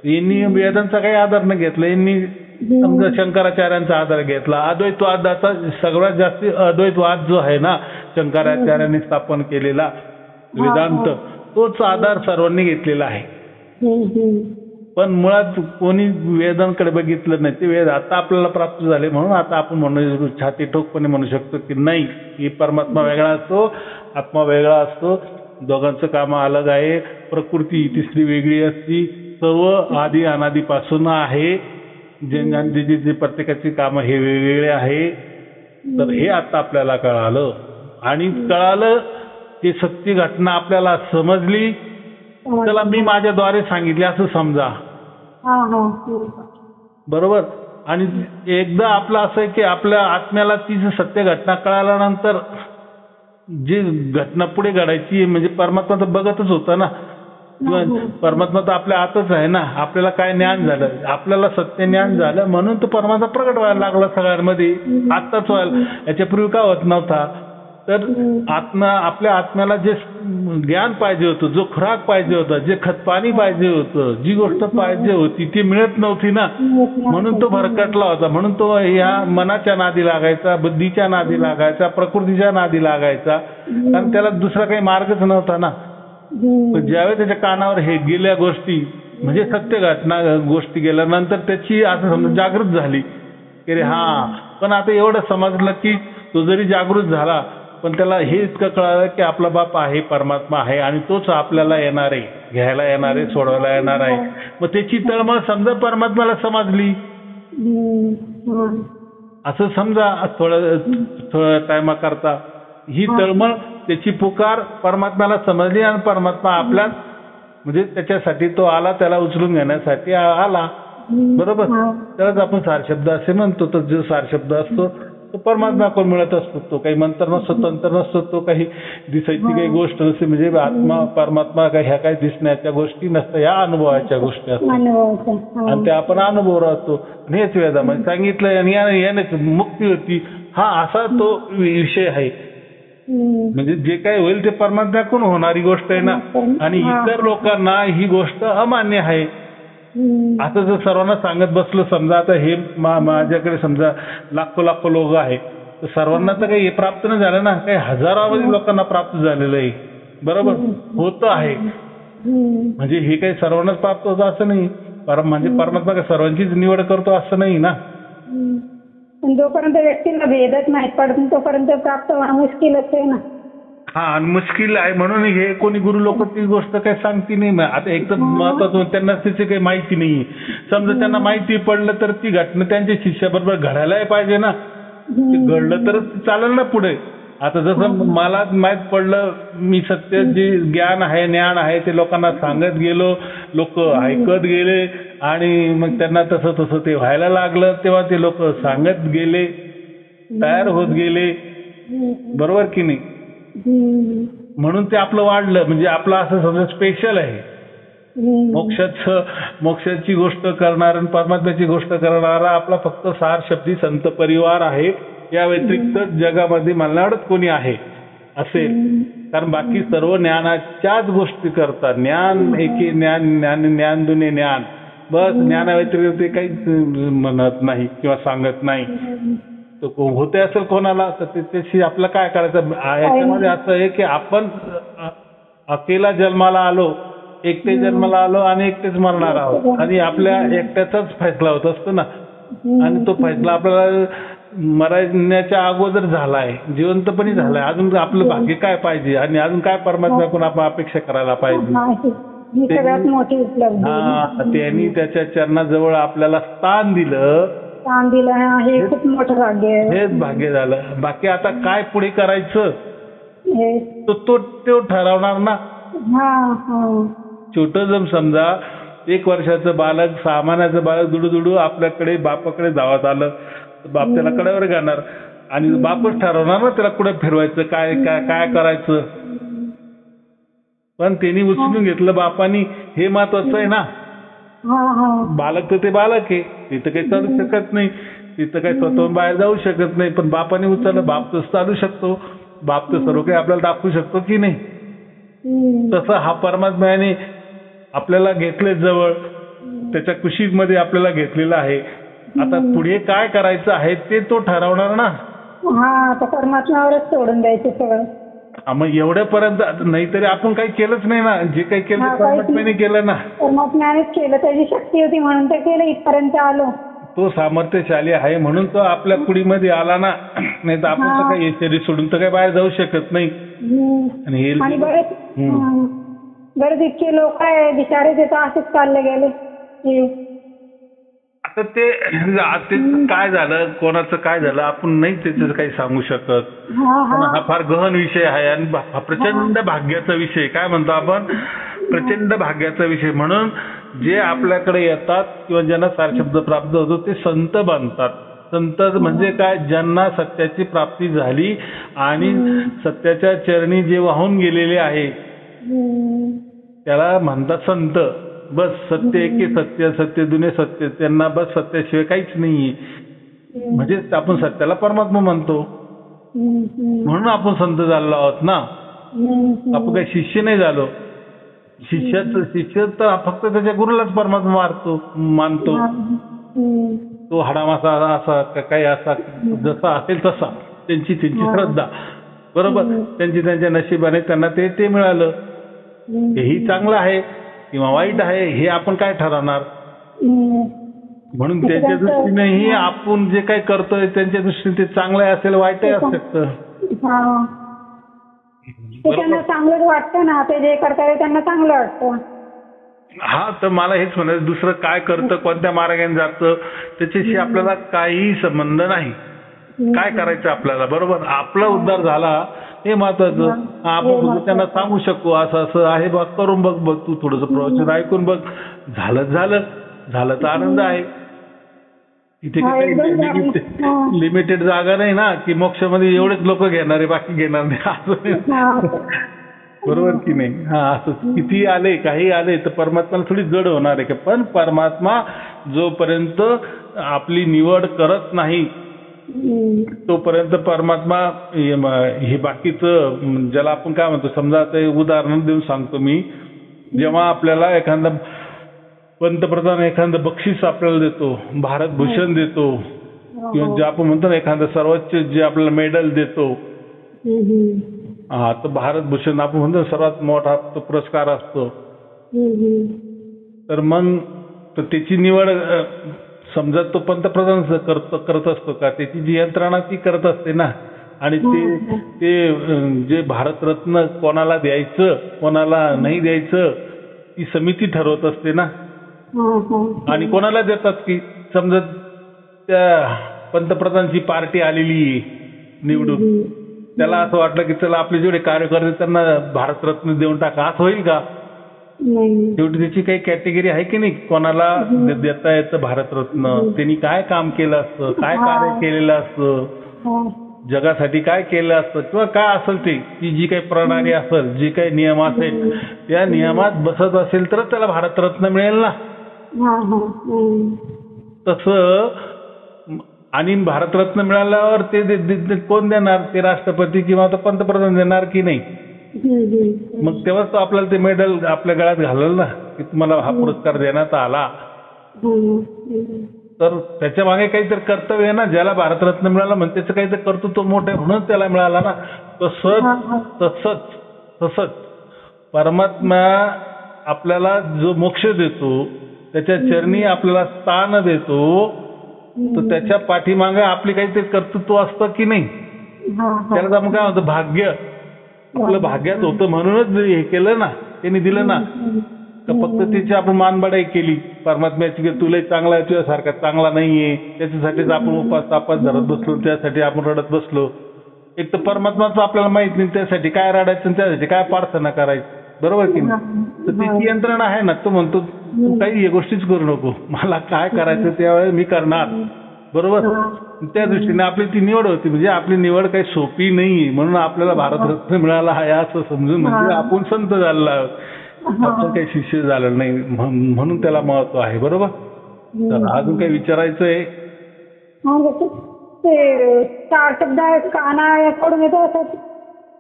यांनी वेदांचा काही आधार न घेतला, यांनी समजा शंकराचार्यांचा आधार घेतला. अद्वैतवादाचा सगळ्यात जास्त अद्वैतवाद जो आहे ना शंकराचार्यांनी स्थापन केलेला वेदांत, तोच आधार सर्वांनी घेतलेला आहे. पण मुळात कोणी वेदांकडे बघितलं नाही. ते वेद आता आपल्याला प्राप्त झाले, म्हणून आता आपण म्हणू छाती ठोकपणे म्हणू शकतो की नाही, की परमात्मा वेगळा असतो, आत्मा वेगळा असतो, दोघांचं काम अलग आहे. प्रकृती तिसरी वेगळी असती, सर्व आधी अनादीपासून आहे. जे प्रत्येकाची कामं हे वेगवेगळे आहे. तर हे आता आपल्याला कळालं, आणि कळालं ते सत्य घटना आपल्याला समजली. त्याला मी माझ्याद्वारे सांगितले असं समजा, बरोबर. आणि एकदा आपलं असं आहे की आपल्या आत्म्याला ती सत्य घटना कळाल्यानंतर जी घटना पुढे घडायची, म्हणजे परमात्मा तर बघतच होता ना, परमात्मा तर आपल्या आतच आहे ना. आपल्याला काय ज्ञान झालं, आपल्याला सत्य ज्ञान झालं, म्हणून तो परमात्मा प्रगट व्हायला लागला सगळ्यांमध्ये. आत्ताच व्हायला, याच्यापूर्वी का होत नव्हता. तर आपल्या आत्म्याला जे ज्ञान पाहिजे होतं, जो खुराक पाहिजे होता, जे खतपाणी पाहिजे होतं, जी गोष्ट पाहिजे होती ती मिळत नव्हती ना, म्हणून तो भरकटला होता. म्हणून तो या मनाच्या नादी लागायचा, बुद्धीच्या नादी लागायचा, प्रकृतीच्या नादी लागायचा, कारण त्याला दुसरा काही मार्गच नव्हता ना. पण ज्यावेळेस त्याच्या कानावर हे गेल्या गोष्टी, म्हणजे सत्य घटना गोष्टी गेल्यानंतर त्याची असं समजा जागृत झाली की रे हा. पण आता एवढं समजलं की तो जरी जागृत झाला, पण त्याला हे इतकं कळालं की आपला बाप आहे, परमात्मा आहे, आणि तोच आपल्याला येणार आहे, घ्यायला येणार आहे, सोडवायला येणार आहे. मग त्याची तळमळ समजा परमात्म्याला समजली, असं समजा. थोड्या टायमा करता ही तळमळ, त्याची पुकार परमात्म्याला समजली, आणि परमात्मा आपल्यात, म्हणजे त्याच्यासाठी तो आला, त्याला उचलून घेण्यासाठी आला, बरोबर. त्यालाच आपण सारशब्द असे म्हणतो. तर जो सारशब्द असतो तो परमात्म्याकडून मिळत असतो. तो काही मंत्र नसतो, तंत्र नसतो, तो काही दिसायची काही गोष्ट नसते. म्हणजे आत्मा परमात्मा काही ह्या काही दिसण्याच्या गोष्टी नसतात, ह्या अनुभवाच्या गोष्टी असतात आणि त्या आपण अनुभव राहतो. हेच वेदामध्ये सांगितलं आणि यानेच मुक्ती होती. हा असा तो विषय आहे. म्हणजे जे काही होईल ते परमात्म्याकडून होणारी गोष्ट आहे ना. आणि इतर लोकांना ही गोष्ट अमान्य आहे. आता जर सर्वांना सांगत बसलो, समजा आता हे माझ्याकडे समजा लाखो लोक आहेत, तर सर्वांना तर काही हे प्राप्त नाही झालं ना. काही हजारावधी लोकांना प्राप्त झालेलं आहे. बरोबर होतं आहे. म्हणजे हे काही सर्वांनाच प्राप्त होतं असं नाही. म्हणजे परमात्मा काय सर्वांचीच निवड करतो असं नाही ना. जोपर्यंत व्यक्तीला भेदच माहीत पडत नाही तोपर्यंत प्राप्त होणं मुश्किलच आहे ना. हा, आणि मुश्किल आहे म्हणून हे कोणी गुरु लोक ती गोष्ट काही सांगती नाही. आता एक तर महत्वाचं त्यांना त्याची काही माहिती नाही. समजा त्यांना माहिती पडलं तर ती घटना त्यांच्या शिष्याबरोबर घडायलाही पाहिजे ना. ते घडलं तर चालेल ना पुढे. आता जसं मला माहित पडलं, मी सत्य जे ज्ञान आहे ज्ञान आहे ते लोकांना सांगत गेलो, लोक ऐकत गेले आणि मग त्यांना तसं तसं ते व्हायला लागलं. तेव्हा ते लोक सांगत गेले, तयार होत गेले. बरोबर की नाही. म्हणून ते आपलं वाढलं. म्हणजे आपलं असं समजा स्पेशल आहे. मोक्षाची गोष्ट करणारा आणि परमात्म्याची गोष्ट करणारा आपला फक्त सार शब्दी संत परिवार आहे. या व्यतिरिक्त जगामध्ये मला वाटत कोणी आहे असेल. कारण बाकी सर्व ज्ञानाच्याच गोष्टी करतात. ज्ञान एके ज्ञान, ज्ञान दुने ज्ञान. बस ज्ञानाव्यतिरिक्त ते काहीच म्हणत नाही किंवा सांगत नाही. होते असेल कोणाला तर त्याच्याशी आपलं काय करायचं. याच्यामध्ये असं आहे की आपण अकेला जन्माला आलो, एकटे जन्माला आलो आणि एकटेच मरणार आहोत. आणि आपल्या एकट्याचाच फैसला होत असतो ना. आणि तो फैसला आपल्याला मरण्याच्या अगोदर झालाय, जिवंतपणी झालाय. अजून आपलं भाग्य काय पाहिजे आणि अजून काय परमात्म्याकडून आपण अपेक्षा करायला पाहिजे. त्यांनी त्याच्या चरणाजवळ आपल्याला स्थान दिलं, हे खूप मोठं भाग्य आहे. हेच भाग्य झालं. बाकी आता काय पुढे करायचं तो ठरवणार ना. छोट जम समजा 1 वर्षाचं बालक, 6 महिन्याचं बालक दुडू आपल्याकडे बापाकडे धावत आलं, बाप त्याला कड्यावर घालणार आणि बापच ठरवणार ना त्याला कुठे फिरवायचं, काय काय काय करायचं. पण त्यांनी उचलून घेतलं बापानी, हे महत्वाचं आहे ना. बालक तर ते बालक आहे, तिथं काही चालू शकत नाही, तिथं काही स्वतःहून बाहेर जाऊ शकत नाही. पण बापाने उचललं, बाप तर चालू शकतो, बाप तर सर्व काही आपल्याला दाखवू शकतो की नाही. तसं हा परमात्म्याने आपल्याला घेतले जवळ, त्याच्या कुशीमध्ये आपल्याला घेतलेला आहे. आता पुढे काय करायचं आहे ते तो ठरवणार ना. परमात्म्यावरच सोडून द्यायचं सगळं. मग एवढ्यापर्यंत नाहीतरी आपण काही केलंच नाही ना. जे काही केलं परमात्म्याने केलं ना. परमात्म्यानेच केलं, त्याची शक्ती होती म्हणून ते केलं, इथपर्यंत आलो. तो सामर्थ्यशाली आहे म्हणून तो आपल्या कुडीमध्ये आला ना. नाही तर आपण तर काही शरीर सोडून तर काही बाहेर जाऊ शकत नाही. आणि बरेच इतके लोक आहे बिचारे ते तर असेच चालले गेले. आता ते काय झालं, कोणाचं काय झालं आपण नाही त्याचं काही सांगू शकत. हा फार गहन विषय आहे आणि हा प्रचंड भाग्याचा विषय. काय म्हणतो आपण, प्रचंड भाग्याचा विषय. म्हणून जे आपल्याकडे येतात किंवा ज्यांना सार शब्द प्राप्त होतो ते संत बनतात. संत म्हणजे काय, ज्यांना सत्याची प्राप्ती झाली आणि सत्याच्या चरणी जे वाहून गेलेले आहे त्याला म्हणतात संत. बस सत्य एके सत्य, सत्य दुने सत्य. त्यांना बस सत्याशिवाय काहीच नाहीये. म्हणजे आपण सत्याला परमात्मा म्हणतो म्हणून आपण संत झालो आहोत ना. आपण काही शिष्य नाही झालो. शिष्य तर फक्त त्याच्या गुरुलाच परमात्मा मानतो. तो हाडामासा असा काही असा जसा असेल तसा, त्यांची श्रद्धा. बरोबर, त्यांच्या नशिबाने त्यांना ते मिळालं. हेही चांगलं आहे किंवा वाईट आहे हे आपण काय ठरवणार. म्हणून त्यांच्या दृष्टीनेही आपण जे काही करतोय त्यांच्या दृष्टीने ते चांगलं असेल वाईटही असू शकतं. त्यांना चांगलं वाटतं ना, ते जे करतात त्यांना चांगलं वाटतं. हा, तर मला हेच म्हणायचं, दुसरं काय करतं, कोणत्या मार्गाने जातं त्याच्याशी आपल्याला काही संबंध नाही. काय करायचं आपल्याला, बरोबर, आपला उद्धार झाला हे महत्वाचं. आपण त्यांना सांगू शकू असं असं आहे बघ, करून बघ, तू थोडंसं प्रवचन ऐकून बघ, झालं तर आनंद आहे. इथे हा, काही एकदम जागा. लिमिटेड जागा नाही ना की मोक्षामध्ये एवढेच लोक घेणार आहे, बाकी घेणार नाही असं नाही. हा. बरोबर की नाही? हा, असं किती आले काही आले तर परमात्म्याला थोडी जड होणार आहे का? पण परमात्मा जोपर्यंत आपली निवड करत नाही तोपर्यंत परमात्मा हे बाकीचं ज्याला आपण काय म्हणतो, समजा आता उदाहरण देऊन सांगतो मी, जेव्हा आपल्याला एखादा पंतप्रधान एखादं बक्षीस आपल्याला देतो, भारतभूषण देतो, किंवा जे आपण म्हणतो ना एखादं सर्वोच्च जे आपल्याला मेडल देतो, हा, तर भारतभूषण आपण म्हणतो सर्वात मोठा तो पुरस्कार असतो. तर मग त्याची निवड समजा तो पंतप्रधान करत असतो का? त्याची जी यंत्रणा ती करत असते ना. आणि ते जे भारतरत्न कोणाला द्यायचं कोणाला नाही द्यायचं ती समिती ठरवत असते ना. आणि कोणाला देतात की समजा त्या पंतप्रधानची पार्टी आलेली निवडून, त्याला असं वाटलं की चला आपले जेवढे कार्यकर्ते त्यांना भारतरत्न देऊन टाका, असं होईल का? शेवटी त्याची काही कॅटेगरी आहे की नाही, कोणाला देता येतं भारतरत्न, त्यांनी काय काम केलं असतं, काय कार्य केलेलं असतं, जगासाठी काय केलं असतं, किंवा काय असेल ते, ती जी काही प्रणाली असेल, जी काही नियम असेल त्या नियमात बसत असेल तर त्याला भारतरत्न मिळेल ना. तसं आणि भारतरत्न मिळाल्यावर ते कोण देणार? ते राष्ट्रपती किंवा तो पंतप्रधान देणार की नाही? मग तेव्हाच तो आपल्याला ते मेडल आपल्या गळ्यात घालेल ना की तुम्हाला हा पुरस्कार देण्यात आला. तर त्याच्या मागे काहीतरी कर्तव्य आहे ना. ज्याला भारतरत्न मिळाला म्हणजे त्याचं काहीतरी कर्तृत्व मोठं आहे म्हणून त्याला मिळाला ना. तसंच परमात्मा आपल्याला जो मोक्ष देतो, त्याच्या चरणी आपल्याला स्थान देतो, तर त्याच्या पाठीमागे आपले काहीतरी कर्तृत्व असतं की नाही? त्याला आपण काय म्हणतो, भाग्य. आपलं भाग्यात होतं म्हणूनच हे केलं ना, त्यांनी दिलं ना. तर फक्त तिची आपण मानबडाई केली परमात्म्याची की तुला चांगला आहे, तुझ्यासारखा चांगला नाहीये, त्याच्यासाठीच आपण उपास तापास धरत बसलो, त्यासाठी आपण रडत बसलो. एक तर परमात्माचं आपल्याला माहित नाही त्यासाठी काय रडायचं, त्यासाठी काय प्रार्थना करायची. बरोबर की नाही? तर तिची यंत्रणा आहे ना. तो म्हणतो तू काही या गोष्टीच करू नको, मला काय करायचं त्यावेळेस मी करणार. बरोबर. त्या दृष्टीने आपली ती निवड होती. म्हणजे आपली निवड काही सोपी नाही म्हणून आपल्याला भारतरत्न मिळाला आहे असं समजून म्हणजे आपण संत झालेलो आहोत, आपण काही शिष्य झालेलं नाही म्हणून त्याला महत्व आहे. बरोबर. तर अजून काही विचारायचं आहे? ते चार शब्द कानाकडून येतो असं,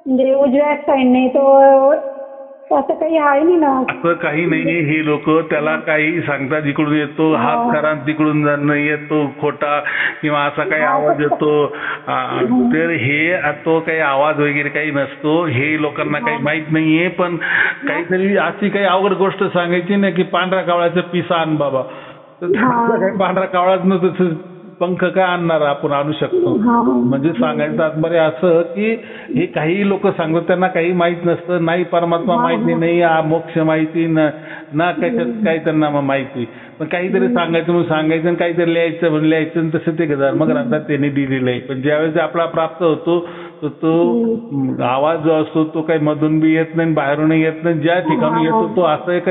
म्हणजे उजव्या साईडने तो असं काही आहे नाही ना. असं काही नाहीये. हे लोक त्याला काही सांगतात, इकडून येतो हात करा, तिकडून येतो खोटा किंवा असा काही आवाज येतो. तर हे तो काही आवाज वगैरे काही नसतो. हे लोकांना काही माहित नाहीये. पण काहीतरी अशी काही अवघड गोष्ट सांगायची नाही की पांढऱ्या कावळ्याचं पिसा आण बाबा, तर काही पांढरा कावळाच नसतो, पंख काय आणणार आपण आणू शकतो. म्हणजे सांगायचं तात्पर्य असं की हे काही लोक सांगतात त्यांना काही माहित नसतं, नाही परमात्मा माहिती नाही, मोक्ष माहिती ना कशात काही त्यांना माहिती. पण काहीतरी सांगायचं म्हणून सांगायचं आणि काहीतरी लिहायचं म्हणून लिहायचं आणि तसं ते धर्मग्रंथात त्यांनी दिलेलं आहे. पण ज्यावेळेस आपला प्राप्त होतो तर तो आवाज जो असतो तो काही मधून बी येत नाही बाहेरूनही येत नाही. ज्या ठिकाणी येतो तो असं एक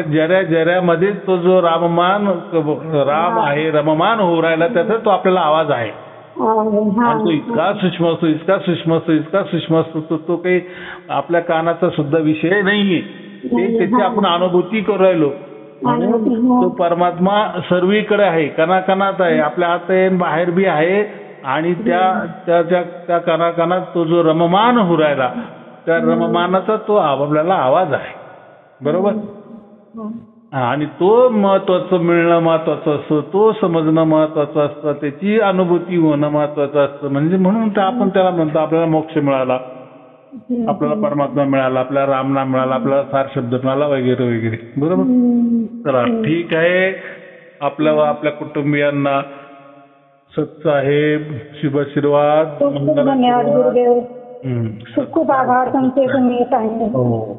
जऱ्यामध्ये तो जो राम आहे रममान होऊ राहिला त्याचा तो आपल्याला आवाज आहे. तो इतका सूक्ष्म असतो, इतका सूक्ष्म असतो, इतका सूक्ष्म असतो तो काही आपल्या कानाचा सुद्धा विषय नाहीये. ते त्याची आपण अनुभूती करू राहिलो. तो परमात्मा सर्वीकडे आहे, कणाकणात आहे, आपल्या आत आहे बाहेर बी आहे. आणि त्या कणाकणात तो जो रममान होऊ राहिला त्या रममानाचा तो आपल्याला आवाज आहे. बरोबर. आणि तो महत्वाचं मिळणं महत्वाचं असतं, तो समजणं महत्वाचं असतं, त्याची अनुभूती होणं महत्वाचं असतं. म्हणजे म्हणून आपण त्याला म्हणतो आपल्याला मोक्ष मिळाला, आपल्याला परमात्मा मिळाला, आपल्याला रामनाम मिळाला, आपल्याला सार शब्द मिळाला वगैरे वगैरे. बरोबर. चला ठीक आहे. आपल्या कुटुंबियांना सत्साहेब शुभाशीर्वाद. धन्यवाद गुरुदेव. खूप खूप आभार तुमचे. तुम्ही सांगितलं.